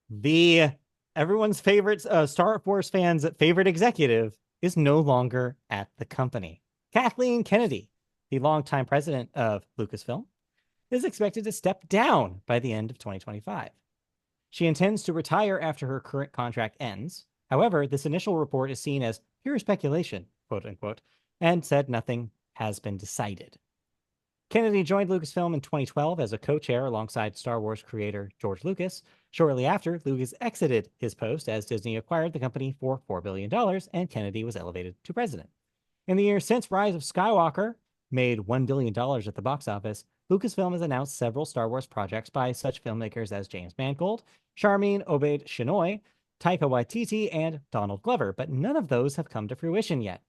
Speaker 2: the everyone's favorite Star Wars fans' favorite executive is no longer at the company. Kathleen Kennedy, the longtime president of Lucasfilm, is expected to step down by the end of 2025. She intends to retire after her current contract ends. However, this initial report is seen as pure speculation, quote unquote, and said nothing has been decided. Kennedy joined Lucasfilm in 2012 as a co chair alongside Star Wars creator George Lucas. Shortly after, Lucas exited his post as Disney acquired the company for $4 billion dollars, and Kennedy was elevated to president. In the years since Rise of Skywalker made $1 billion dollars at the box office, Lucasfilm has announced several Star Wars projects by such filmmakers as James Mangold, Charmin Obaid Chinoy, Taika Waititi, and Donald Glover, but none of those have come to fruition yet.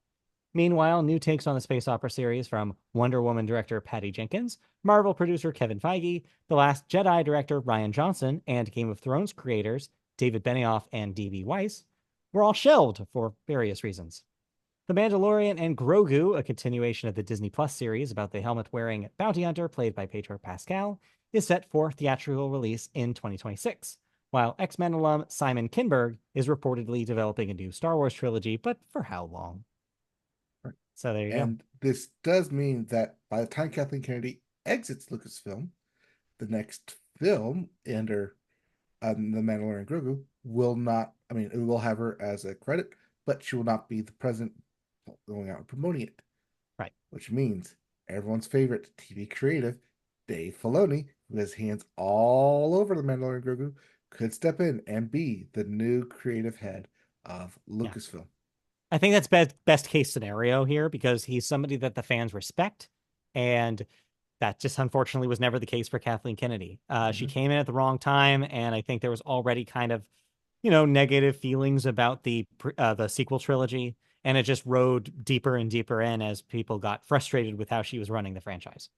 Speaker 2: Meanwhile, new takes on the space opera series from Wonder Woman director Patty Jenkins, Marvel producer Kevin Feige, The Last Jedi director Ryan Johnson, and Game of Thrones creators David Benioff and D.B. Weiss were all shelved for various reasons. The Mandalorian and Grogu, a continuation of the Disney Plus series about the helmet wearing bounty hunter played by Pedro Pascal, is set for theatrical release in 2026, while X Men alum Simon Kinberg is reportedly developing a new Star Wars trilogy, but for how long? So there you go.
Speaker 1: And this does mean that by the time Kathleen Kennedy exits Lucasfilm, the next film under The Mandalorian Grogu will not, I mean, it will have her as a credit, but she will not be the president going out and promoting it,
Speaker 2: Right.
Speaker 1: which means everyone's favorite TV creative, Dave Filoni, who has hands all over The Mandalorian Grogu, could step in and be the new creative head of
Speaker 2: Yeah.
Speaker 1: Lucasfilm.
Speaker 2: I think that's best case scenario here because he's somebody that the fans respect. And that just unfortunately was never the case for Kathleen Kennedy. She
Speaker 1: Mhm.
Speaker 2: came in at the wrong time, and I think there was already kind of, negative feelings about the sequel trilogy, and it just rode deeper and deeper in as people got frustrated with how she was running the franchise.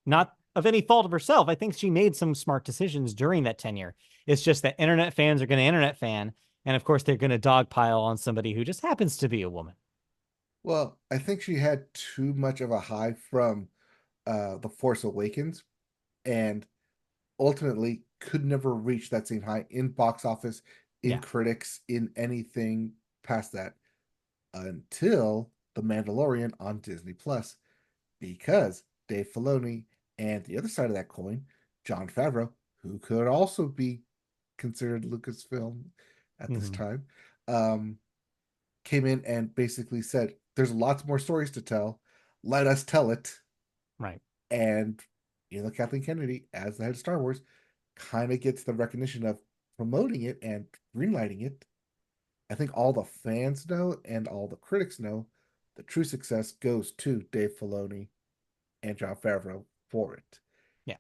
Speaker 2: Not of any fault of herself. I think she made some smart decisions during that tenure. It's just that internet fans are going to internet fan, and of course they're going to dogpile on somebody who just happens to be a woman.
Speaker 1: Well, I think she had too much of a high from The Force Awakens, and ultimately could never reach that same high in box office, in
Speaker 2: Yeah,
Speaker 1: critics, in anything past that until The Mandalorian on Disney Plus, because Dave Filoni, and the other side of that coin, Jon Favreau, who could also be considered Lucasfilm at this
Speaker 2: Hmm.
Speaker 1: time, um, came in and basically said, "There's lots more stories to tell. Let us tell it."
Speaker 2: Right.
Speaker 1: And Kathleen Kennedy, as the head of Star Wars, kind of gets the recognition of promoting it and greenlighting it. I think all the fans know and all the critics know the true success goes to Dave Filoni and Jon Favreau for it.
Speaker 2: Yeah.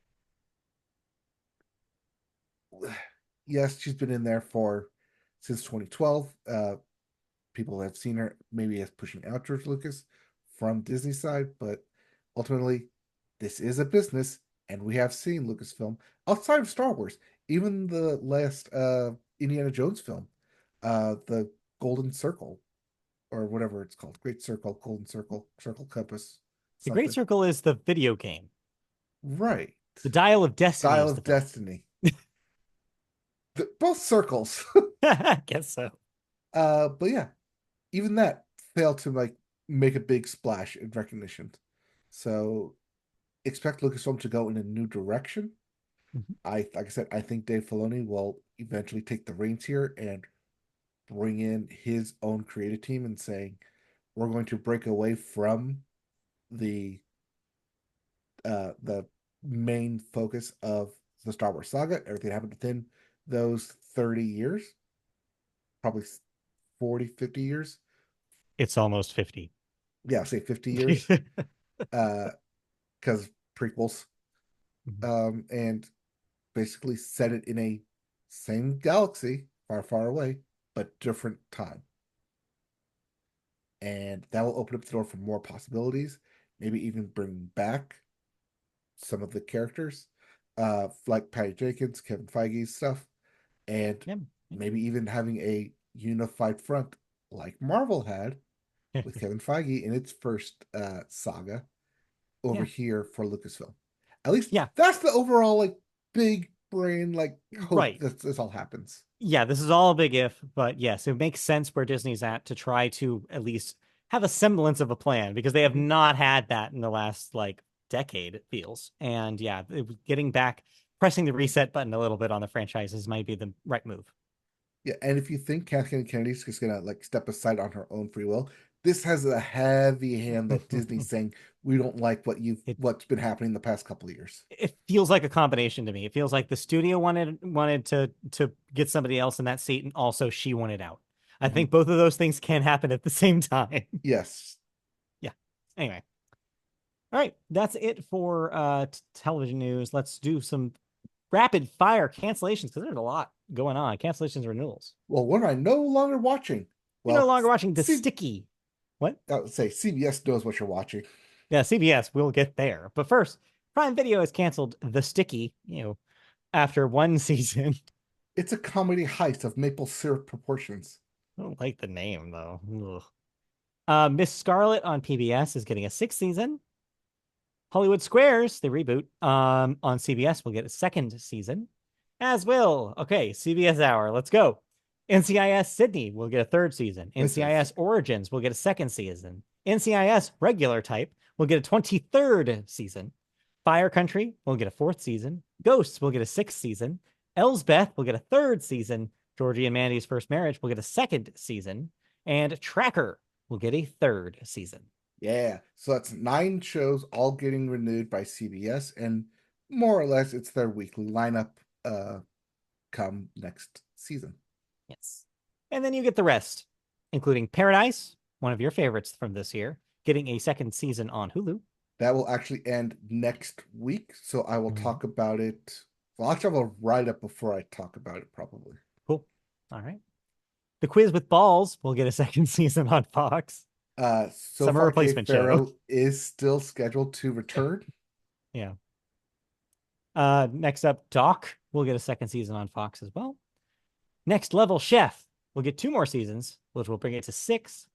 Speaker 1: Yes, she's been in there for since 2012. People have seen her maybe as pushing out George Lucas from Disney side, but ultimately, this is a business, and we have seen Lucasfilm outside of Star Wars, even the last Indiana Jones film, the Golden Circle or whatever it's called, Great Circle, Golden Circle, Circle Compass,
Speaker 2: The Great
Speaker 1: something.
Speaker 2: Circle is the video game.
Speaker 1: Right.
Speaker 2: The Dial of Destiny
Speaker 1: Dial
Speaker 2: is the
Speaker 1: of
Speaker 2: film.
Speaker 1: Destiny. Both circles.
Speaker 2: I guess so.
Speaker 1: But yeah, even that failed to like make a big splash in recognition. So expect Lucasfilm to go in a new direction.
Speaker 2: Mhm.
Speaker 1: Like I said, I think Dave Filoni will eventually take the reins here and bring in his own creative team and saying, we're going to break away from the the main focus of the Star Wars saga, everything happened within those 30 years, probably 40, 50 years.
Speaker 2: It's almost 50.
Speaker 1: Yeah, I'll say 50 years. Because prequels. And basically set it in a same galaxy, far, far away, but different time. And that will open up the door for more possibilities, maybe even bring back some of the characters, like Patty Jenkins, Kevin Feige's stuff, and
Speaker 2: Yeah.
Speaker 1: maybe even having a unified front like Marvel had with Kevin Feige in its first saga over
Speaker 2: Yeah.
Speaker 1: here for Lucasfilm. At least
Speaker 2: Yeah.
Speaker 1: that's the overall like big brain like hope
Speaker 2: Right.
Speaker 1: that this all happens.
Speaker 2: Yeah, this is all a big if, but yes, it makes sense where Disney's at to try to at least have a semblance of a plan because they have
Speaker 1: Mhm.
Speaker 2: not had that in the last like decade, it feels. And yeah, getting back, pressing the reset button a little bit on the franchises might be the right move.
Speaker 1: Yeah, and if you think Kathleen Kennedy's just gonna like step aside on her own free will, this has a heavy hand that Disney's saying we don't like
Speaker 2: it
Speaker 1: what's been happening the past couple of years.
Speaker 2: it feels like a combination to me. It feels like the studio wanted to get somebody else in that seat, and also she wanted out. I
Speaker 1: Mhm.
Speaker 2: think both of those things can happen at the same time.
Speaker 1: Yes.
Speaker 2: Yeah. Anyway, all right, that's it for television news. Let's do some rapid fire cancellations because there's a lot going on. Cancellations, renewals.
Speaker 1: Well, what am I no longer watching?
Speaker 2: You're no
Speaker 1: Well,
Speaker 2: longer watching The
Speaker 1: C
Speaker 2: Sticky. What?
Speaker 1: I would say CBS knows what you're watching.
Speaker 2: Yeah, CBS. We'll get there. But first, Prime Video has canceled The Sticky. After one season.
Speaker 1: It's a comedy heist of maple syrup proportions.
Speaker 2: I don't like the name though. Ugh. Miss Scarlet on PBS is getting a sixth season. Hollywood Squares, the reboot, on CBS will get a second season. As will, okay, CBS Hour, let's go. NCIS Sydney will get a third season.
Speaker 1: Wait, so
Speaker 2: NCIS Origins will get a second season. NCIS Regular Type will get a 23rd season. Fire Country will get a fourth season. Ghosts will get a sixth season. Elsbeth will get a third season. Georgie and Mandy's First Marriage will get a second season. And Tracker will get a third season.
Speaker 1: yeah, so that's 9 shows all getting renewed by CBS, and more or less it's their weekly lineup come next season.
Speaker 2: Yes. And then you get the rest, including Paradise, one of your favorites from this year, getting a second season on Hulu.
Speaker 1: That will actually end next week, so I will
Speaker 2: Mhm.
Speaker 1: talk about it. Well, actually, I will write up before I talk about it, probably.
Speaker 2: Cool. All right. The Quiz with Balls will get a second season on Fox.
Speaker 1: So
Speaker 2: Summer
Speaker 1: far, Kay
Speaker 2: replacement show.
Speaker 1: Farrow is still scheduled to return.
Speaker 2: Yeah. Next up, Doc will get a second season on Fox as well. Next Level Chef will get two more seasons, which will bring it to 6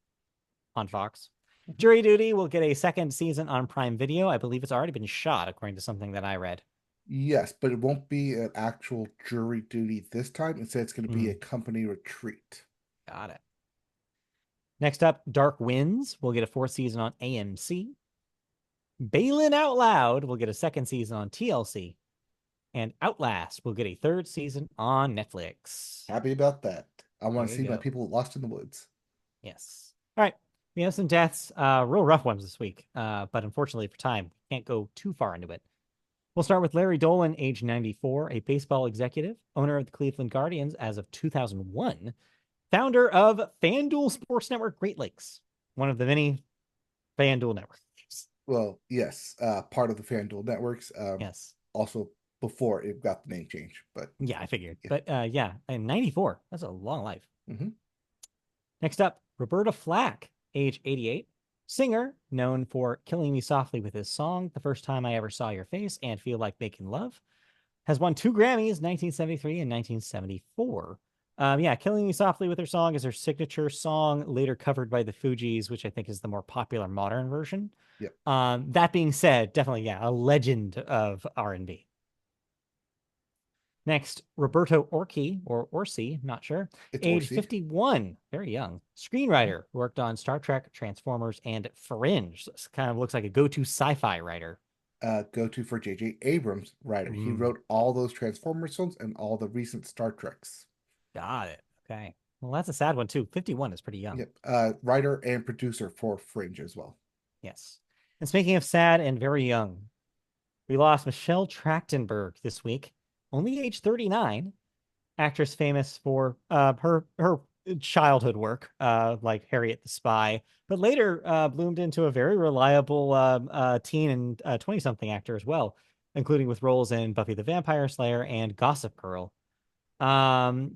Speaker 2: on Fox. Jury Duty will get a second season on Prime Video. I believe it's already been shot, according to something that I read.
Speaker 1: Yes, but it won't be an actual jury duty this time. Instead, it's going to be a
Speaker 2: Mm,
Speaker 1: company retreat.
Speaker 2: got it. Next up, Dark Winds will get a fourth season on AMC. Balin Out Loud will get a second season on TLC, and Outlast will get a third season on Netflix.
Speaker 1: Happy about that. I want
Speaker 2: There
Speaker 1: to
Speaker 2: you
Speaker 1: see my
Speaker 2: go.
Speaker 1: people lost in the woods.
Speaker 2: Yes. All right. We have some deaths, real rough ones this week, but unfortunately for time, can't go too far into it. We'll start with Larry Dolan, age 94, a baseball executive, owner of the Cleveland Guardians as of 2001, founder of FanDuel Sports Network Great Lakes, one of the many FanDuel networks.
Speaker 1: Well, yes, part of the FanDuel networks.
Speaker 2: Yes.
Speaker 1: Also before it got the name change, but
Speaker 2: Yeah, I figured.
Speaker 1: yeah.
Speaker 2: But yeah, and 94, that's a long life.
Speaker 1: Mm-hmm.
Speaker 2: Next up, Roberta Flack, age 88, singer known for Killing Me Softly with his song, The First Time I Ever Saw Your Face and Feel Like Making Love, has won 2 Grammys, 1973 and 1974. Yeah, Killing Me Softly with her song is her signature song, later covered by the Fugees, which I think is the more popular modern version.
Speaker 1: Yep.
Speaker 2: That being said, definitely, yeah, a legend of R&B. Next, Roberto Orci, or Orsi, not sure,
Speaker 1: It's
Speaker 2: age
Speaker 1: Orsi.
Speaker 2: 51, very young, screenwriter, worked on Star Trek, Transformers, and Fringe. This kind of looks like a go-to sci-fi writer.
Speaker 1: Go to for J.J. Abrams writer. He
Speaker 2: Ooh,
Speaker 1: wrote all those Transformers films and all the recent Star Treks.
Speaker 2: got it. Okay. Well, that's a sad one too. 51 is pretty young.
Speaker 1: Yep. Writer and producer for Fringe as well.
Speaker 2: Yes. And speaking of sad and very young, we lost Michelle Trachtenberg this week, only age 39, actress famous for her childhood work, like Harriet the Spy, but later bloomed into a very reliable teen and 20 something actor as well, including with roles in Buffy the Vampire Slayer and Gossip Girl. Um,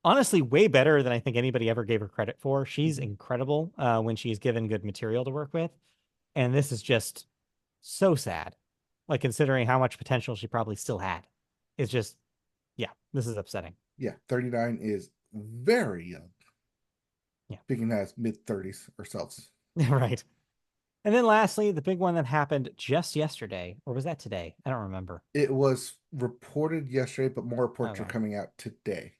Speaker 2: Honestly, way better than I think anybody ever gave her credit for. She's
Speaker 1: Mm-hmm.
Speaker 2: incredible when she's given good material to work with, and this is just so sad. Like considering how much potential she probably still had, it's just yeah, this is upsetting.
Speaker 1: Yeah, 39 is very young.
Speaker 2: Yeah.
Speaker 1: Speaking as mid 30s ourselves.
Speaker 2: Right. And then lastly, the big one that happened just yesterday, or was that today? I don't remember.
Speaker 1: It was reported yesterday, but more reports are
Speaker 2: Okay.
Speaker 1: coming out today.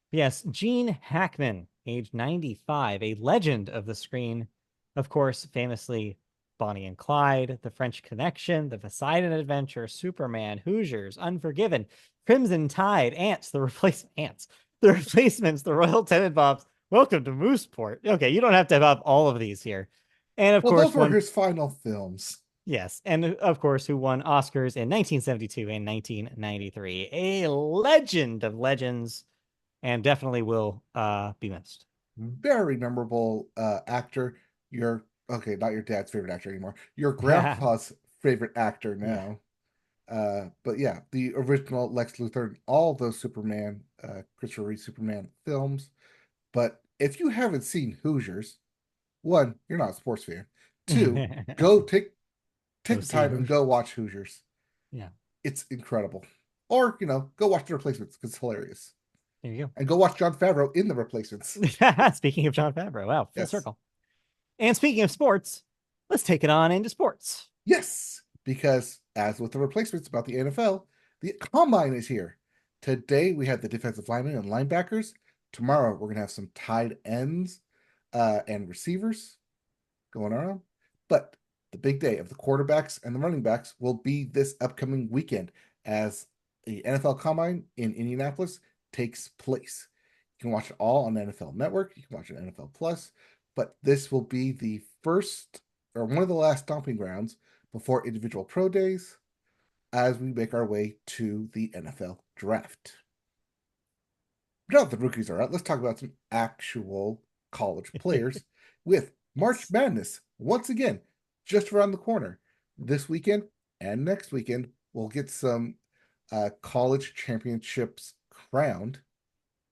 Speaker 2: Yes, Gene Hackman, age 95, a legend of the screen. Of course, famously Bonnie and Clyde, The French Connection, The Poseidon Adventure, Superman, Hoosiers, Unforgiven, Crimson Tide, Ants, The Replacements, The Royal Tenenbaums. Welcome to Mooseport. Okay, you don't have to have all of these here. And of
Speaker 1: Well, those
Speaker 2: course,
Speaker 1: were
Speaker 2: one
Speaker 1: his final films.
Speaker 2: yes, and of course, who won Oscars in 1972 and 1993. A legend of legends, and definitely will be missed.
Speaker 1: Very memorable actor. Your okay, not your dad's favorite actor anymore. Your grandpa's favorite actor
Speaker 2: Yeah.
Speaker 1: now. But yeah, the original Lex Luthor, all those Superman, Christopher Reeve Superman films. But if you haven't seen Hoosiers, one, you're not a sports fan. Two, go
Speaker 2: Go
Speaker 1: take the
Speaker 2: see
Speaker 1: time and go
Speaker 2: Hoosiers.
Speaker 1: watch Hoosiers.
Speaker 2: Yeah,
Speaker 1: It's incredible. Or go watch the replacements because it's hilarious.
Speaker 2: there you
Speaker 1: And go watch John Favreau in the replacements.
Speaker 2: go. Speaking of John Favreau, wow, full
Speaker 1: Yes.
Speaker 2: circle. And speaking of sports, let's take it on into sports.
Speaker 1: Yes. Because as with the replacements about the NFL, the combine is here. Today we have the defensive linemen and linebackers. Tomorrow we're gonna have some tight ends and receivers going on. But the big day of the quarterbacks and the running backs will be this upcoming weekend as the NFL Combine in Indianapolis takes place. You can watch it all on NFL Network. You can watch it on NFL Plus. But this will be the first or one of the last stomping grounds before individual pro days as we make our way to the NFL draft. Now that the rookies are out, let's talk about some actual college players with March
Speaker 2: Yes.
Speaker 1: Madness once again just around the corner. This weekend and next weekend, we'll get some college championships crowned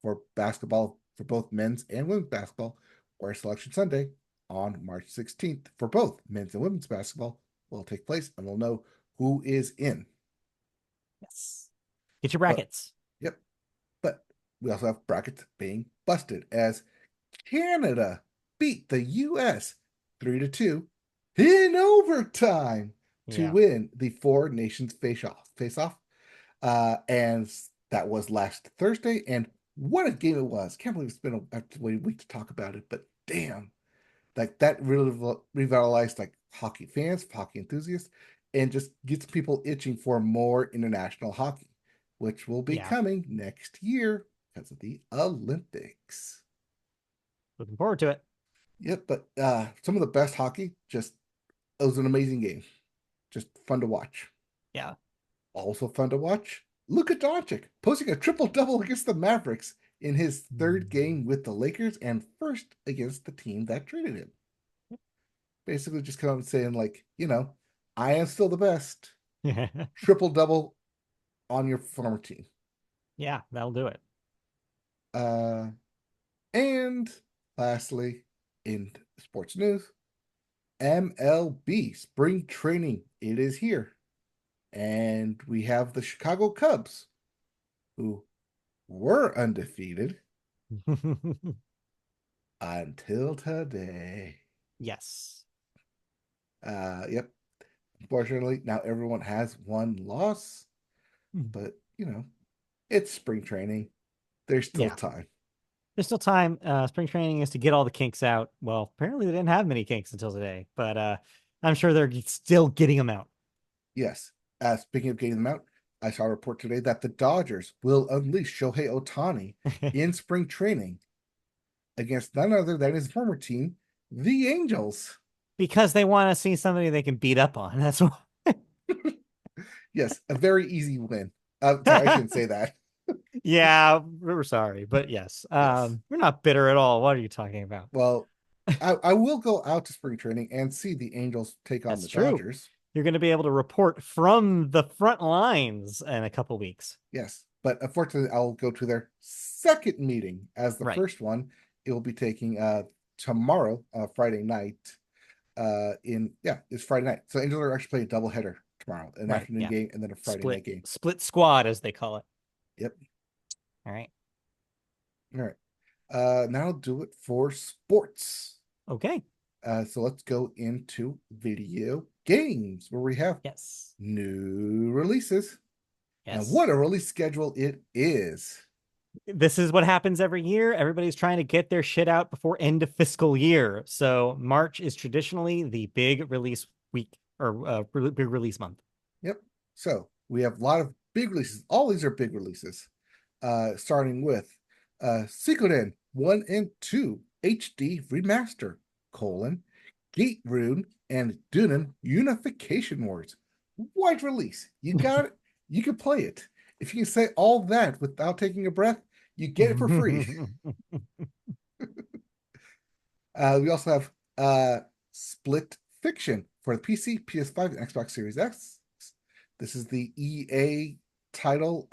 Speaker 1: for basketball for both men's and women's basketball, where Selection Sunday on March 16th for both men's and women's basketball will take place, and we'll know who is in.
Speaker 2: Yes. Get your
Speaker 1: But
Speaker 2: brackets.
Speaker 1: yep, but we also have brackets being busted as Canada beat the US 3-2 in overtime to
Speaker 2: Yeah.
Speaker 1: win the Four Nations face off. And that was last Thursday. And what a game it was. Can't believe it's been a week to talk about it, but damn. Like that really revitalized like hockey fans, hockey enthusiasts, and just gets people itching for more international hockey, which will be
Speaker 2: Yeah.
Speaker 1: coming next year because of the Olympics.
Speaker 2: Looking forward to it.
Speaker 1: Yep, but some of the best hockey, just it was an amazing game. Just fun to watch.
Speaker 2: Yeah.
Speaker 1: Also fun to watch. Luka Doncic posting a triple double against the Mavericks in his third game with the Lakers and first against the team that traded him. Basically, just come out saying, like, I am still the best. Triple double on your former team.
Speaker 2: Yeah, that'll do it.
Speaker 1: Uh, and lastly, in sports news, MLB spring training. It is here. And we have the Chicago Cubs, who were undefeated until today.
Speaker 2: Yes.
Speaker 1: Yep. Unfortunately, now everyone has one loss, but it's spring training. There's still
Speaker 2: Yeah.
Speaker 1: time.
Speaker 2: There's still time. Spring training is to get all the kinks out. Well, apparently they didn't have many kinks until today, but I'm sure they're still getting them out.
Speaker 1: Yes. Speaking of getting them out, I saw a report today that the Dodgers will unleash Shohei Ohtani in spring training against none other than his former team, the Angels.
Speaker 2: Because they want to see somebody they can beat up on. That's what.
Speaker 1: Yes, a very easy win. Sorry, I shouldn't say that.
Speaker 2: Yeah, we're sorry, but yes,
Speaker 1: Yes.
Speaker 2: we're not bitter at all. What are you talking about?
Speaker 1: Well, I will go out to spring training and see the Angels take on
Speaker 2: That's
Speaker 1: the
Speaker 2: true.
Speaker 1: Dodgers.
Speaker 2: You're going to be able to report from the front lines in a couple weeks.
Speaker 1: Yes, but unfortunately, I'll go to their second meeting as the
Speaker 2: Right,
Speaker 1: first one. It will be taking tomorrow, Friday night. It's Friday night. So Angels are actually playing a doubleheader tomorrow, an
Speaker 2: right,
Speaker 1: afternoon
Speaker 2: yeah.
Speaker 1: game and then a Friday
Speaker 2: Split
Speaker 1: night game.
Speaker 2: split squad as they call it.
Speaker 1: Yep.
Speaker 2: All right.
Speaker 1: All right. Now I'll do it for sports.
Speaker 2: Okay.
Speaker 1: So let's go into video games where we have
Speaker 2: Yes.
Speaker 1: new releases. And
Speaker 2: Yes.
Speaker 1: what a release schedule it is.
Speaker 2: This is what happens every year. Everybody's trying to get their shit out before end of fiscal year. So March is traditionally the big release week or big release month.
Speaker 1: Yep. So we have a lot of big releases. All these are big releases. Starting with Suikoden 1 and 2 HD Remaster, Gate Rune, and Dunen Unification Wars. Wide release. You got it. You can play it. If you can say all that without taking a breath, you get it for free. We also have Split Fiction for the PC, PS5, and Xbox Series X. This is the EA title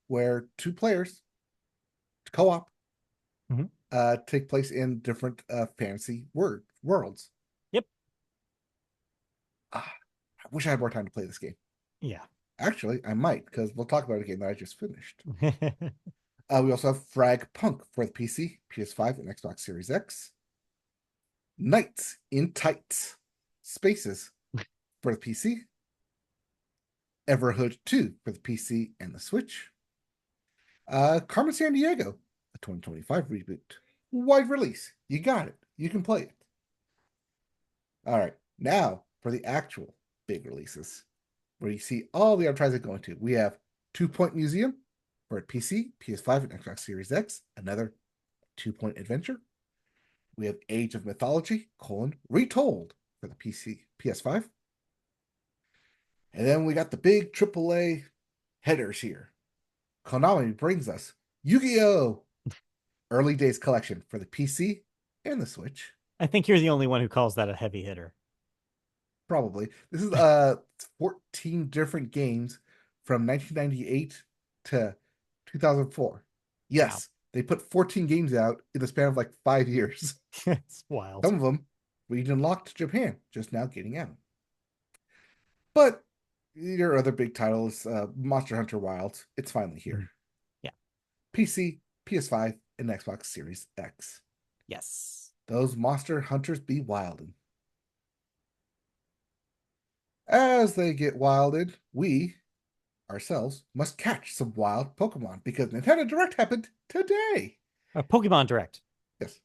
Speaker 1: where two players co-op
Speaker 2: Mhm.
Speaker 1: take place in different fantasy worlds.
Speaker 2: Yep.
Speaker 1: I wish I had more time to play this game.
Speaker 2: Yeah.
Speaker 1: Actually, I might, because we'll talk about a game that I just finished. We also have Frag Punk for the PC, PS5, and Xbox Series X. Knights in Tights Spaces for the PC. Everhood 2 for the PC and the Switch. Carmen Sandiego, a 2025 reboot. Wide release. You got it. You can play it. All right. Now for the actual big releases, where you see all the other titles going to. We have 2 Point Museum for PC, PS5, and Xbox Series X. Another 2 Point adventure. We have Age of Mythology, Retold for the PC, PS5. And then we got the big AAA headers here. Konami brings us Yu-Gi-Oh! Early Days Collection for the PC and the Switch.
Speaker 2: I think you're the only one who calls that a heavy hitter.
Speaker 1: Probably. This is 14 different games from 1998 to 2004.
Speaker 2: Wow.
Speaker 1: Yes, they put 14 games out in the span of like 5 years.
Speaker 2: It's wild.
Speaker 1: Some of them region locked to Japan, just now getting out. But there are other big titles, Monster Hunter Wilds, it's finally here.
Speaker 2: Yeah.
Speaker 1: PC, PS5, and Xbox Series X.
Speaker 2: Yes.
Speaker 1: Those monster hunters be wildin'. As they get wilded, we ourselves must catch some wild Pokemon because Nintendo Direct happened today.
Speaker 2: Pokemon Direct.
Speaker 1: Yes.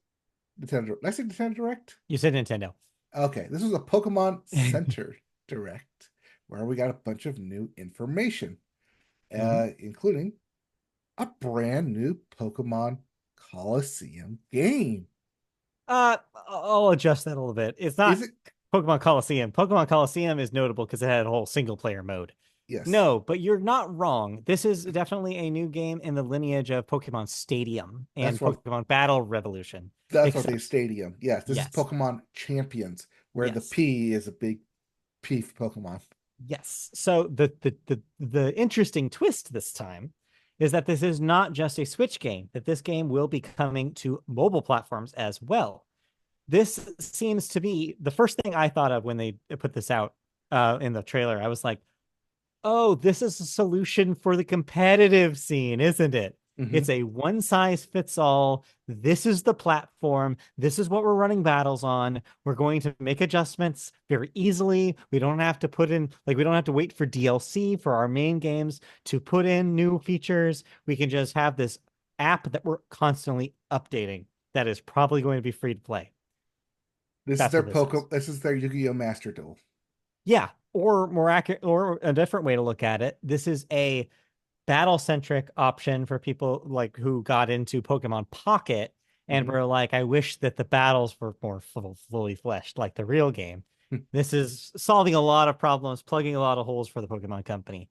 Speaker 1: Nintendo. Did I say Nintendo Direct?
Speaker 2: You said Nintendo.
Speaker 1: Okay, this was a Pokemon Center Direct where we got a bunch of new information,
Speaker 2: Mhm.
Speaker 1: including a brand new Pokemon Coliseum game.
Speaker 2: I'll adjust that a little bit. It's
Speaker 1: Is
Speaker 2: not
Speaker 1: it?
Speaker 2: Pokemon Coliseum. Pokemon Coliseum is notable because it had a whole single player mode.
Speaker 1: Yes,
Speaker 2: No, but you're not wrong. This is definitely a new game in the lineage of Pokemon Stadium
Speaker 1: that's
Speaker 2: and
Speaker 1: what
Speaker 2: Pokemon Battle Revolution.
Speaker 1: that's what they
Speaker 2: Except,
Speaker 1: stadium. Yes, this is
Speaker 2: yes,
Speaker 1: Pokemon Champions, where the
Speaker 2: yes,
Speaker 1: P is a big P for Pokemon.
Speaker 2: yes. So the interesting twist this time is that this is not just a Switch game, that this game will be coming to mobile platforms as well. This seems to be the first thing I thought of when they put this out in the trailer. I was like, oh, this is a solution for the competitive scene, isn't it?
Speaker 1: Hmm.
Speaker 2: It's a one size fits all. This is the platform. This is what we're running battles on. We're going to make adjustments very easily. We don't have to put in, like, we don't have to wait for DLC for our main games to put in new features. We can just have this app that we're constantly updating that is probably going to be free to play.
Speaker 1: This is
Speaker 2: That's
Speaker 1: their
Speaker 2: what this is.
Speaker 1: Poke. This is their Yu-Gi-Oh Master Duel.
Speaker 2: Yeah. Or more accurate, or a different way to look at it. This is a battle centric option for people like who got into Pokemon Pocket and
Speaker 1: Hmm.
Speaker 2: were like, I wish that the battles were more fully fleshed like the real game. This is solving a lot of problems, plugging a lot of holes for the Pokemon Company.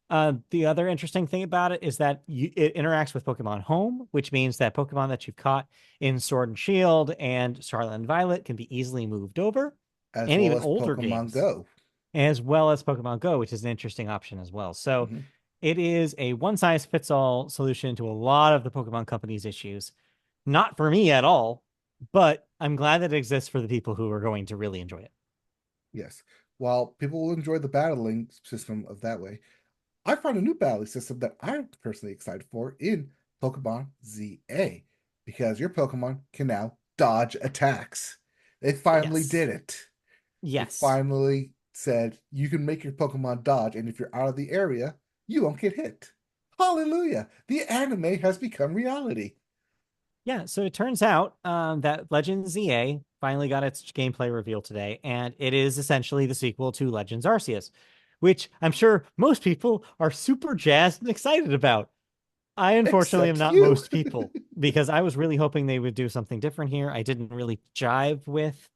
Speaker 2: The other interesting thing about it is that it interacts with Pokemon Home, which means that Pokemon that you've caught in Sword and Shield and Scarlet and Violet can be easily moved over,
Speaker 1: As
Speaker 2: and
Speaker 1: well
Speaker 2: even
Speaker 1: as
Speaker 2: older
Speaker 1: Pokemon
Speaker 2: games,
Speaker 1: Go.
Speaker 2: as well as Pokemon Go, which is an interesting option as well. So
Speaker 1: Hmm.
Speaker 2: it is a one size fits all solution to a lot of the Pokemon Company's issues. Not for me at all, but I'm glad that it exists for the people who are going to really enjoy it.
Speaker 1: Yes. While people will enjoy the battling system of that way, I found a new battling system that I'm personally excited for in Pokemon ZA because your Pokemon can now dodge attacks. They finally
Speaker 2: Yes.
Speaker 1: did it. They
Speaker 2: Yes.
Speaker 1: finally said you can make your Pokemon dodge, and if you're out of the area, you won't get hit. Hallelujah! The anime has become reality.
Speaker 2: Yeah, so it turns out that Legends ZA finally got its gameplay reveal today, and it is essentially the sequel to Legends Arceus, which I'm sure most people are super jazzed and excited about. I unfortunately am
Speaker 1: Except
Speaker 2: not
Speaker 1: you.
Speaker 2: most people because I was really hoping they would do something different here. I didn't really jive with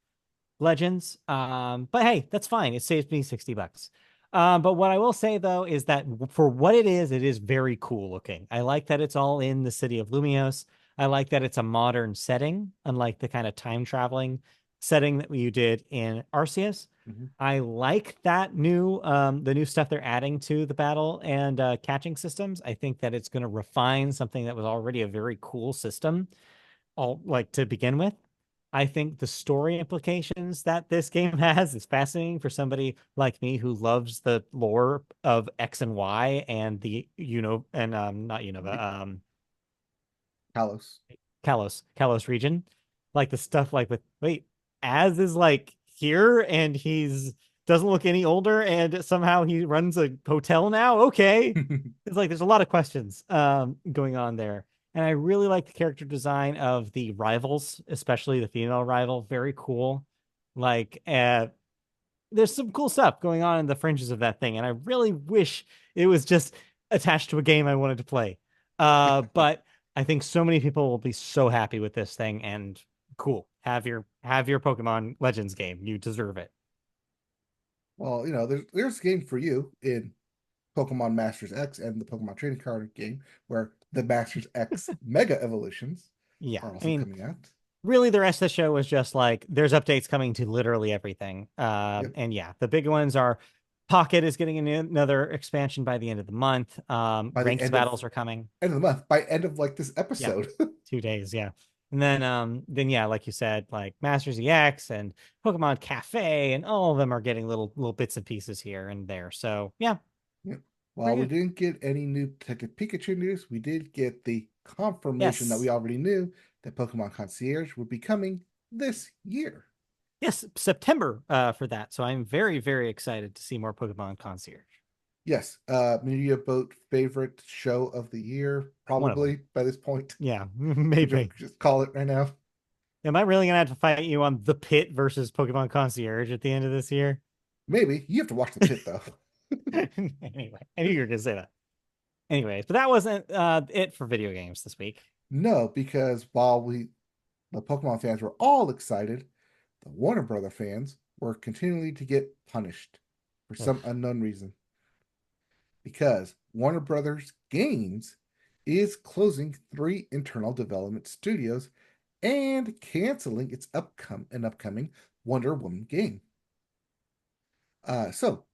Speaker 2: Legends. But hey, that's fine. It saves me $60. But what I will say though is that for what it is very cool looking. I like that it's all in the city of Lumios. I like that it's a modern setting, unlike the kind of time traveling setting that you did in Arceus.
Speaker 1: Mhm.
Speaker 2: I like that new the new stuff they're adding to the battle and catching systems. I think that it's going to refine something that was already a very cool system, all like to begin with. I think the story implications that this game has is fascinating for somebody like me who loves the lore of X and Y and the and not Unova,
Speaker 1: Kalos.
Speaker 2: Kalos region. Like the stuff like with wait, Az is like here and he's doesn't look any older and somehow he runs a hotel now. Okay. It's like there's a lot of questions going on there. And I really like the character design of the rivals, especially the female rival. Very cool. Like there's some cool stuff going on in the fringes of that thing, and I really wish it was just attached to a game I wanted to play. But I think so many people will be so happy with this thing, and cool. Have your Pokemon Legends game. You deserve it.
Speaker 1: Well, there's a game for you in Pokemon Masters X and the Pokemon Trading Card game where the Masters X Mega Evolutions
Speaker 2: Yeah,
Speaker 1: are
Speaker 2: I
Speaker 1: also
Speaker 2: mean,
Speaker 1: coming out.
Speaker 2: really, the rest of the show was just like there's updates coming to literally everything.
Speaker 1: Yep.
Speaker 2: And yeah, the big ones are Pocket is getting another expansion by the end of the month.
Speaker 1: By the
Speaker 2: Ranked battles are coming.
Speaker 1: end of the month, by end of like this
Speaker 2: Yeah,
Speaker 1: episode.
Speaker 2: 2 days, yeah. And then yeah, like you said, like Masters EX and Pokemon Cafe and all of them are getting little bits and pieces here and there. So yeah,
Speaker 1: Yep.
Speaker 2: very
Speaker 1: While we
Speaker 2: good.
Speaker 1: didn't get any new Detective Pikachu news, we did get the confirmation that we
Speaker 2: Yes.
Speaker 1: already knew that Pokemon Concierge would be coming this year.
Speaker 2: Yes, September for that. So I'm very, very excited to see more Pokemon Concierge.
Speaker 1: Yes, Media Boat favorite show of the year,
Speaker 2: One of them.
Speaker 1: probably by this point.
Speaker 2: Yeah,
Speaker 1: We just
Speaker 2: maybe.
Speaker 1: just call it right now.
Speaker 2: Am I really gonna have to fight you on The Pit versus Pokemon Concierge at the end of this year?
Speaker 1: Maybe you have to watch the pit though.
Speaker 2: Anyway, I knew you were gonna say that. Anyways, but that wasn't it for video games this week.
Speaker 1: No, because while the Pokemon fans were all excited, the Warner Brother fans were continuing to get punished for
Speaker 2: Ugh.
Speaker 1: some unknown reason. Because Warner Brothers Games is closing three internal development studios and canceling its upcoming Wonder Woman game. So,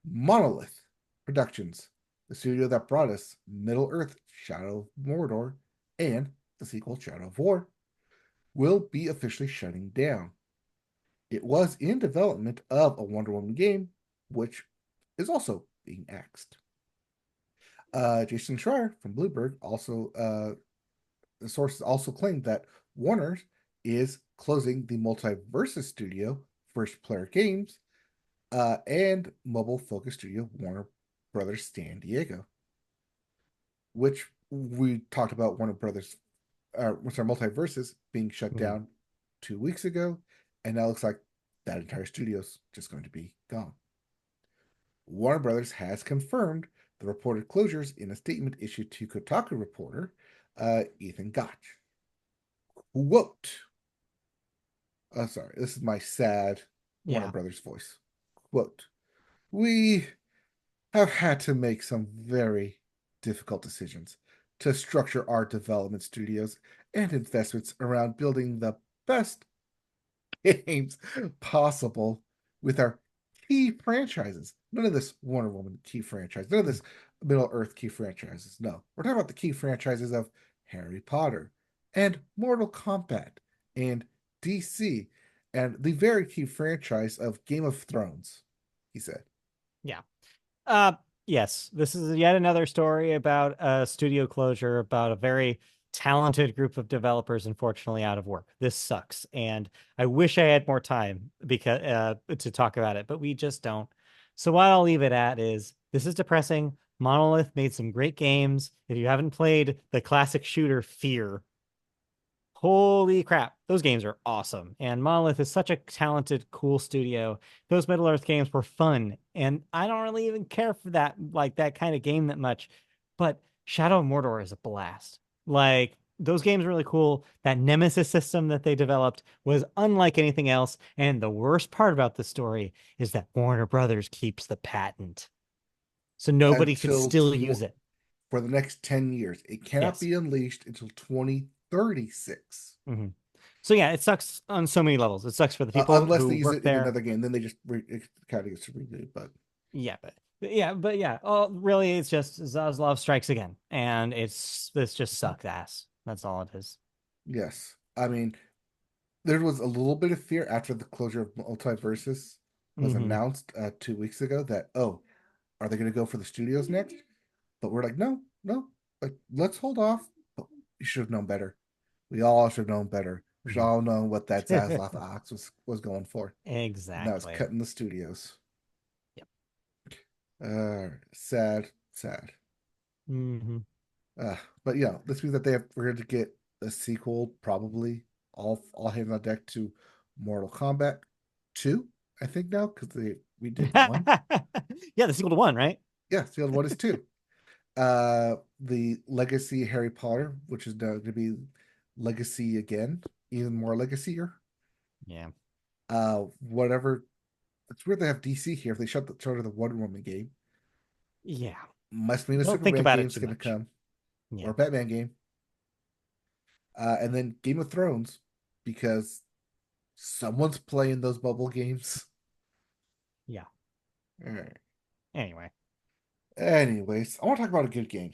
Speaker 1: Monolith Productions, the studio that brought us Middle Earth, Shadow of Mordor, and the sequel Shadow of War, will be officially shutting down. It was in development of a Wonder Woman game, which is also being axed. Jason Schreier from Bloomberg the sources also claimed that Warner is closing the Multiversus studio, First Player Games, and mobile focused studio Warner Brothers San Diego, which we talked about Warner Brothers, which are Multiversus being shut
Speaker 2: Mm.
Speaker 1: down 2 weeks ago, and now it looks like that entire studio's just going to be gone. Warner Brothers has confirmed the reported closures in a statement issued to Kotaku reporter Ethan Gotch. Quote, sorry, this is my sad Warner
Speaker 2: Yeah.
Speaker 1: Brothers voice. Quote, we have had to make some very difficult decisions to structure our development studios and investments around building the best games possible with our key franchises. None of this Wonder Woman key franchise, none of
Speaker 2: Mm.
Speaker 1: this Middle Earth key franchises. No, we're talking about the key franchises of Harry Potter and Mortal Kombat and DC and the very key franchise of Game of Thrones, he said.
Speaker 2: Yeah. Uh, yes, this is yet another story about a studio closure, about a very talented group of developers, unfortunately, out of work. This sucks, and I wish I had more time because to talk about it, but we just don't. So what I'll leave it at is this is depressing. Monolith made some great games. If you haven't played the classic shooter Fear, holy crap, those games are awesome. And Monolith is such a talented, cool studio. Those Middle Earth games were fun, and I don't really even care for that, like that kind of game that much. But Shadow of Mordor is a blast. Like those games are really cool. That Nemesis system that they developed was unlike anything else. And the worst part about the story is that Warner Brothers keeps the patent. So nobody could
Speaker 1: Until
Speaker 2: still use it.
Speaker 1: for the next 10 years. It cannot
Speaker 2: Yes.
Speaker 1: be unleashed until 2036.
Speaker 2: Hmm. So yeah, it sucks on so many levels. It sucks for the people
Speaker 1: Unless
Speaker 2: who
Speaker 1: they use
Speaker 2: work
Speaker 1: it in
Speaker 2: there.
Speaker 1: another game, then they just it kind of gets rebooted. But
Speaker 2: Yeah, but oh, really, it's just Zaslav strikes again, and this just sucked ass. That's all it is.
Speaker 1: yes, I mean, there was a little bit of fear after the closure of Multiversus was
Speaker 2: Hmm.
Speaker 1: announced 2 weeks ago that, oh, are they going to go for the studios next? But we're like, no, no, like let's hold off. But you should have known better. We all should have known better. We should all know what that Zaslav ox was going for. And that was
Speaker 2: Exactly.
Speaker 1: cutting the studios.
Speaker 2: Yep.
Speaker 1: Sad, sad.
Speaker 2: Hmm.
Speaker 1: Uh, but yeah, this means that we're going to get a sequel, probably all hands on deck to Mortal Kombat 2, I think now, because we did one.
Speaker 2: Yeah, the sequel to one, right?
Speaker 1: Yeah, sealed one is two. The Legacy Harry Potter, which is now going to be Legacy again, even more legacier.
Speaker 2: Yeah.
Speaker 1: Whatever. It's weird they have DC here. If they shut the Wonder Woman game,
Speaker 2: Yeah.
Speaker 1: must mean a
Speaker 2: Don't think
Speaker 1: Superman
Speaker 2: about it
Speaker 1: game's
Speaker 2: too
Speaker 1: going to
Speaker 2: much.
Speaker 1: come or
Speaker 2: Yeah.
Speaker 1: a Batman game. And then Game of Thrones, because someone's playing those bubble games.
Speaker 2: Yeah.
Speaker 1: All right.
Speaker 2: Anyway.
Speaker 1: Anyways, I want to talk about a good game,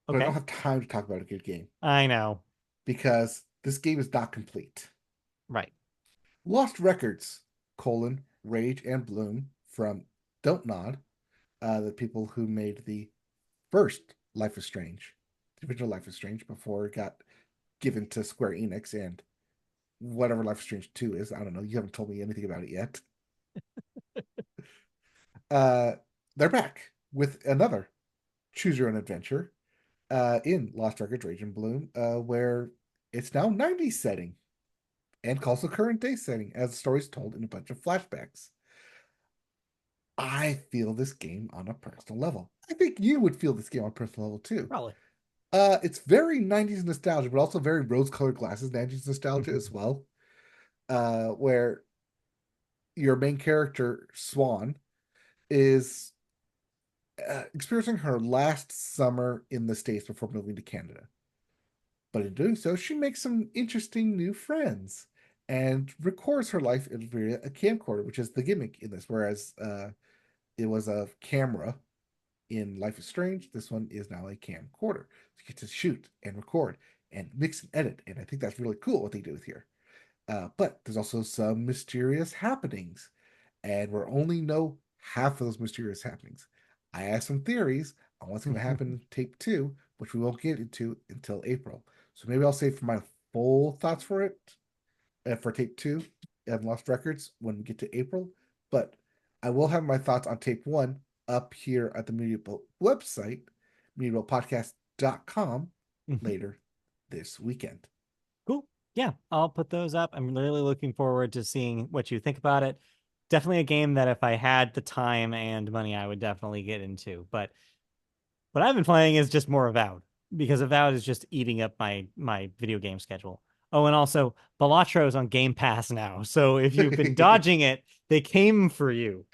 Speaker 1: but I don't
Speaker 2: Okay.
Speaker 1: have time to talk about a good game
Speaker 2: I know.
Speaker 1: because this game is not complete.
Speaker 2: Right.
Speaker 1: Lost Records, Rage and Bloom from Don't Nod, the people who made the first Life is Strange, the original Life is Strange before it got given to Square Enix and whatever Life is Strange 2 is. I don't know. You haven't told me anything about it yet. Uh, they're back with another Choose Your Own Adventure in Lost Records Rage and Bloom, where it's now 90s setting. and also current day setting as the story is told in a bunch of flashbacks. I feel this game on a personal level. I think you would feel this game on a personal level too.
Speaker 2: Probably.
Speaker 1: It's very 90s nostalgia, but also very rose-colored glasses 90s nostalgia as well. Where your main character, Swan, is experiencing her last summer in the States before moving to Canada. But in doing so, she makes some interesting new friends and records her life via a camcorder, which is the gimmick in this. Whereas it was a camera in Life is Strange, this one is now a camcorder. So you get to shoot and record and mix and edit. And I think that's really cool what they do with here. But there's also some mysterious happenings, and we only know half of those mysterious happenings. I have some theories on what's going to happen in tape two, which we won't get into until April. So maybe I'll save for my full thoughts for it, for tape two and Lost Records when we get to April. But I will have my thoughts on tape one up here at the Media Boat website, MediaBoatPodcast.com, later this weekend.
Speaker 2: Cool. Yeah, I'll put those up. I'm really looking forward to seeing what you think about it. Definitely a game that if I had the time and money, I would definitely get into. But what I've been playing is just more Avowed because Avowed is just eating up my video game schedule. Oh, and also Balatro is on Game Pass now. So if you've been dodging it, they came for you.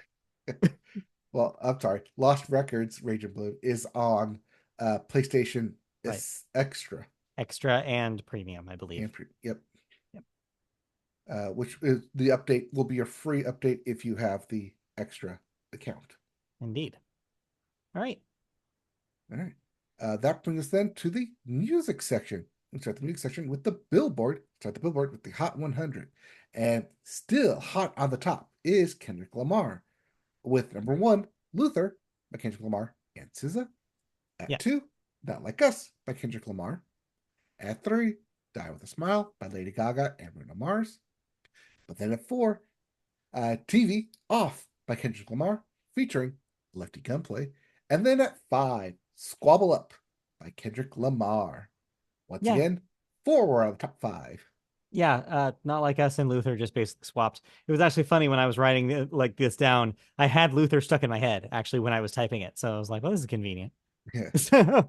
Speaker 1: Well, I'm sorry. Lost Records Rage and Blue is on PlayStation
Speaker 2: Right.
Speaker 1: Extra.
Speaker 2: Extra and premium, I believe.
Speaker 1: Yep.
Speaker 2: Yep.
Speaker 1: Which is the update will be a free update if you have the extra account.
Speaker 2: Indeed. All right.
Speaker 1: All right. That brings us then to the music section. We start the music section with the Billboard. Start the Billboard with the Hot 100. And still hot on the top is Kendrick Lamar with number one, Luther by Kendrick Lamar and SZA. At
Speaker 2: Yeah.
Speaker 1: two, Not Like Us by Kendrick Lamar. At three, Die With a Smile by Lady Gaga and Bruno Mars. But then at four, TV Off by Kendrick Lamar featuring Lefty Gunplay. And then at five, Squabble Up by Kendrick Lamar. Once
Speaker 2: Yeah.
Speaker 1: again, four were on the top five.
Speaker 2: Yeah, Not Like Us and Luther just basically swapped. It was actually funny when I was writing like this down. I had Luther stuck in my head actually when I was typing it, so I was like, "Well, this is convenient."
Speaker 1: Yeah.
Speaker 2: So, yeah,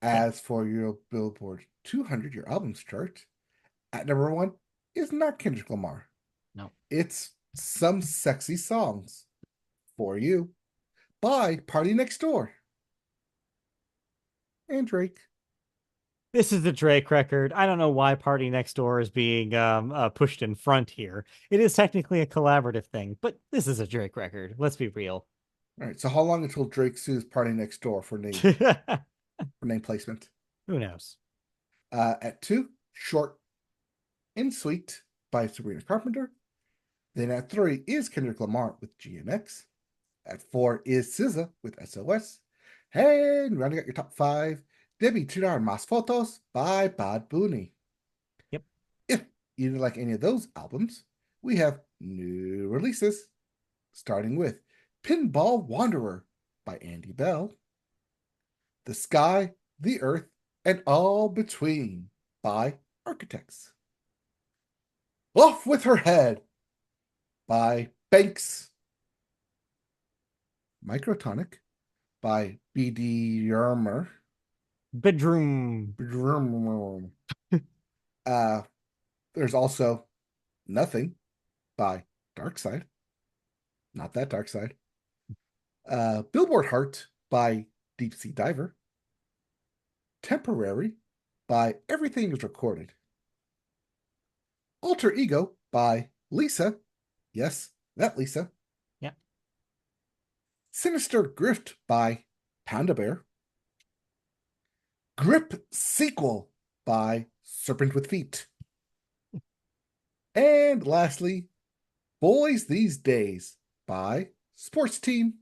Speaker 1: As for your Billboard 200, your albums chart, at number one is not Kendrick Lamar.
Speaker 2: no,
Speaker 1: It's Some Sexy Songs for You by Party Next Door and Drake.
Speaker 2: this is the Drake record. I don't know why Party Next Door is being pushed in front here. It is technically a collaborative thing, but this is a Drake record. Let's be real.
Speaker 1: All right, so how long until Drake sues Party Next Door for name
Speaker 2: Who
Speaker 1: placement?
Speaker 2: knows?
Speaker 1: At two, Short and Sweet by Sabrina Carpenter. Then at three is Kendrick Lamar with GMX. At four is SZA with SOS. And rounding out your top five, Debbie Tirar Mas Fotos by Bad Bunny.
Speaker 2: Yep.
Speaker 1: If you didn't like any of those albums, we have new releases, starting with Pinball Wanderer by Andy Bell, The Sky, the Earth, and All Between by Architects, Off with Her Head by Banks, Microtonic by BD Yermer.
Speaker 2: Bedroom.
Speaker 1: Uh, there's also Nothing by Darkside. Not that Darkside. Billboard Heart by Deep Sea Diver. Temporary by Everything is Recorded. Alter Ego by Lisa. Yes, that Lisa.
Speaker 2: Yeah.
Speaker 1: Sinister Grift by Panda Bear. Grip Sequel by Serpent with Feet. And lastly, Boys These Days by Sports Team.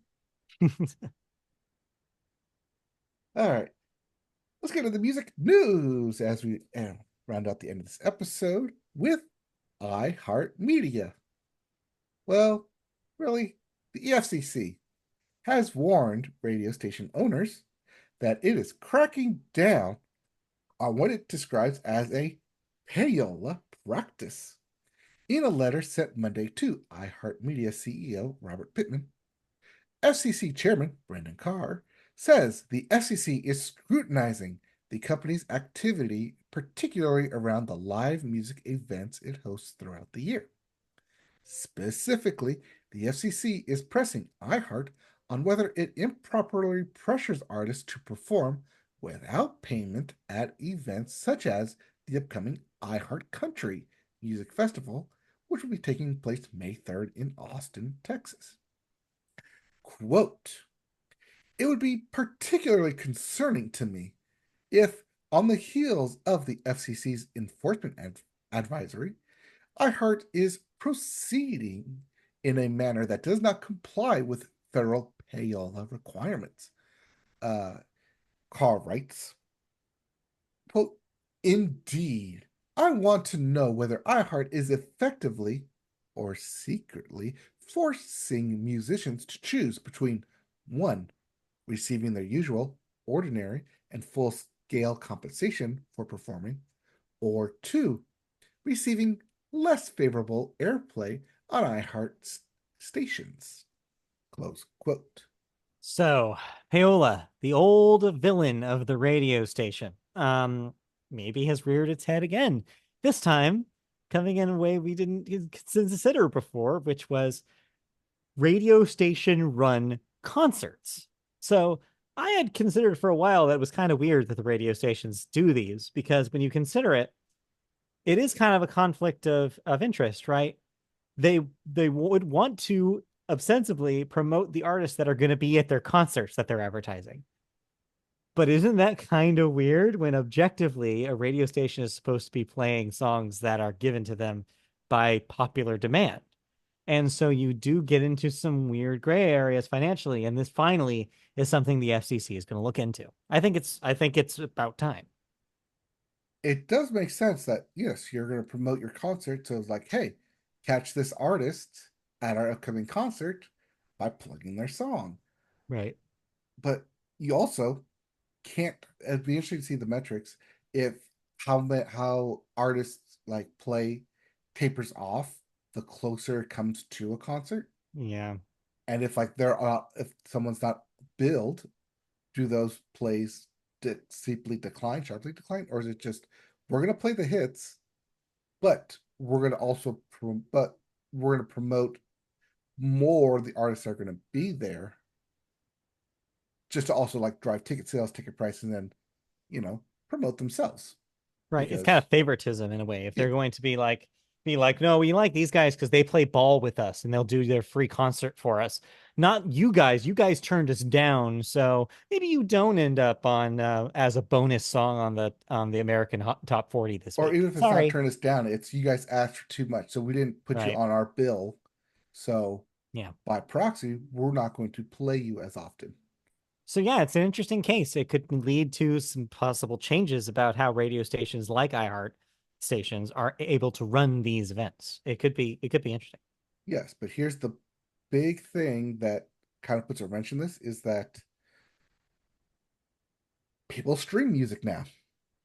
Speaker 1: All right, let's get to the music news as we round out the end of this episode with iHeartMedia. Well, really, the FCC has warned radio station owners that it is cracking down on what it describes as a payola practice. In a letter sent Monday to iHeartMedia CEO Robert Pittman, FCC Chairman Brendan Carr says the FCC is scrutinizing the company's activity, particularly around the live music events it hosts throughout the year. Specifically, the FCC is pressing iHeart on whether it improperly pressures artists to perform without payment at events such as the upcoming iHeart Country Music Festival, which will be taking place May 3rd in Austin, Texas. Quote, it would be particularly concerning to me if, on the heels of the FCC's enforcement advisory, iHeart is proceeding in a manner that does not comply with federal payola requirements. Uh, Carl writes, quote, indeed, I want to know whether iHeart is effectively or secretly forcing musicians to choose between one, receiving their usual, ordinary, and full scale compensation for performing, or two, receiving less favorable airplay on iHeart stations. Close quote.
Speaker 2: So, payola, the old villain of the radio station, maybe has reared its head again. This time, coming in a way we didn't consider before, which was radio station run concerts. So, I had considered for a while that it was kind of weird that the radio stations do these because when you consider it, it is kind of a conflict of interest, right? They would want to ostensibly promote the artists that are going to be at their concerts that they're advertising. But isn't that kind of weird when objectively a radio station is supposed to be playing songs that are given to them by popular demand? And so you do get into some weird gray areas financially, and this finally is something the FCC is going to look into. I think it's about time.
Speaker 1: It does make sense that, yes, you're going to promote your concert. So it's like, hey, catch this artist at our upcoming concert by plugging their song.
Speaker 2: Right.
Speaker 1: But you also can't, it'd be interesting to see the metrics if how artists like play tapers off the closer it comes to a concert.
Speaker 2: Yeah.
Speaker 1: And if like if someone's not billed, do those plays steeply decline, sharply decline, or is it just we're gonna play the hits, but but we're gonna promote more the artists that are gonna be there, just to also like drive ticket sales, ticket prices, and then promote themselves
Speaker 2: Right. It's kind
Speaker 1: because
Speaker 2: of favoritism in a way. If
Speaker 1: yeah,
Speaker 2: they're going to be like, no, we like these guys because they play ball with us and they'll do their free concert for us. Not you guys. You guys turned us down, so maybe you don't end up on as a bonus song on the American Top 40 this
Speaker 1: or
Speaker 2: week.
Speaker 1: even if it's not
Speaker 2: Sorry.
Speaker 1: turn us down, it's you guys asked for too much, so we didn't put you
Speaker 2: Right.
Speaker 1: on our bill. So
Speaker 2: Yeah.
Speaker 1: by proxy, we're not going to play you as often.
Speaker 2: So yeah, it's an interesting case. It could lead to some possible changes about how radio stations like iHeart stations are able to run these events. It could be interesting.
Speaker 1: Yes, but here's the big thing that kind of puts a wrench in this is that people stream music now.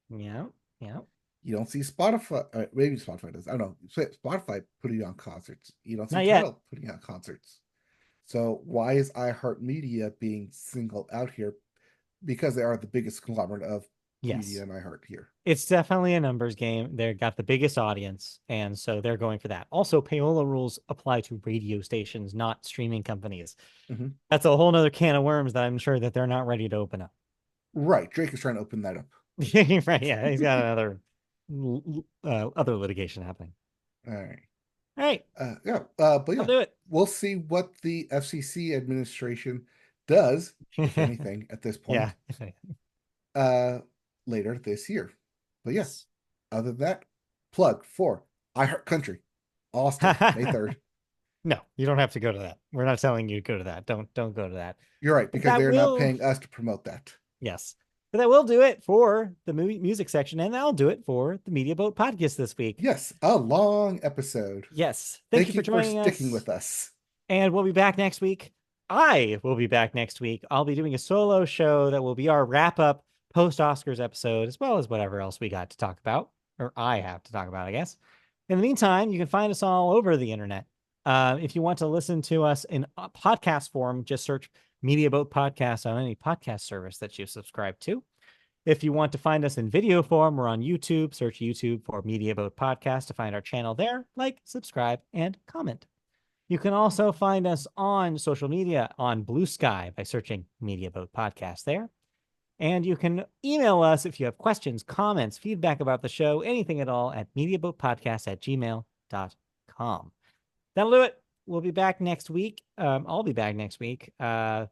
Speaker 2: Yeah. Yeah.
Speaker 1: You don't see Spotify, maybe Spotify does. I don't know. Spotify putting on concerts. You don't see
Speaker 2: Not yet.
Speaker 1: Tidal putting on concerts. So why is iHeartMedia being singled out here? Because they are the biggest conglomerate of media
Speaker 2: Yes.
Speaker 1: and iHeart here.
Speaker 2: It's definitely a numbers game. They've got the biggest audience, and so they're going for that. Also, payola rules apply to radio stations, not streaming companies.
Speaker 1: Mhm.
Speaker 2: That's a whole nother can of worms that I'm sure that they're not ready to open up.
Speaker 1: Right. Drake is trying to open that up.
Speaker 2: Right? Yeah, he's got another other litigation happening.
Speaker 1: All right.
Speaker 2: All right,
Speaker 1: Yeah. But
Speaker 2: I'll
Speaker 1: yeah,
Speaker 2: do it.
Speaker 1: we'll see what the FCC administration does, if anything, at this
Speaker 2: Yeah.
Speaker 1: point, uh, later this year. But yeah,
Speaker 2: Yes.
Speaker 1: other than that, plug for iHeart Country, Austin, May 3rd.
Speaker 2: No, you don't have to go to that. We're not telling you to go to that. Don't go to that.
Speaker 1: You're right,
Speaker 2: But
Speaker 1: because
Speaker 2: that
Speaker 1: they're not
Speaker 2: will,
Speaker 1: paying us to promote that.
Speaker 2: yes. But that will do it for the music section, and that'll do it for the Media Boat podcast this week.
Speaker 1: Yes, a long episode.
Speaker 2: Yes. Thank you
Speaker 1: Thank
Speaker 2: for
Speaker 1: you for
Speaker 2: joining
Speaker 1: sticking
Speaker 2: us.
Speaker 1: with us.
Speaker 2: And we'll be back next week. I will be back next week. I'll be doing a solo show that will be our wrap up post Oscars episode, as well as whatever else we got to talk about, or I have to talk about, I guess. In the meantime, you can find us all over the internet. If you want to listen to us in podcast form, just search Media Boat Podcast on any podcast service that you subscribe to. If you want to find us in video form, we're on YouTube. Search YouTube for Media Boat Podcast to find our channel there. Like, subscribe, and comment. You can also find us on social media on Blue Sky by searching Media Boat Podcast there. And you can email us if you have questions, comments, feedback about the show, anything at all at mediaboatpodcast@gmail.com. That'll do it. We'll be back next week. I'll be back next week. Have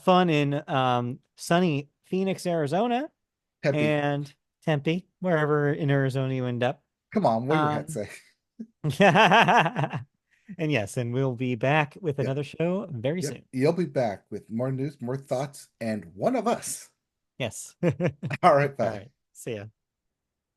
Speaker 2: fun in sunny Phoenix, Arizona,
Speaker 1: Peppy,
Speaker 2: and Tempe, wherever in Arizona you end up.
Speaker 1: come on, what do your hat
Speaker 2: Um,
Speaker 1: say?
Speaker 2: and yes, and we'll be back with
Speaker 1: Yep,
Speaker 2: another show very
Speaker 1: yep.
Speaker 2: soon.
Speaker 1: You'll be back with more news, more thoughts, and one of us.
Speaker 2: Yes.
Speaker 1: All right,
Speaker 2: All
Speaker 1: bye.
Speaker 2: right. See ya.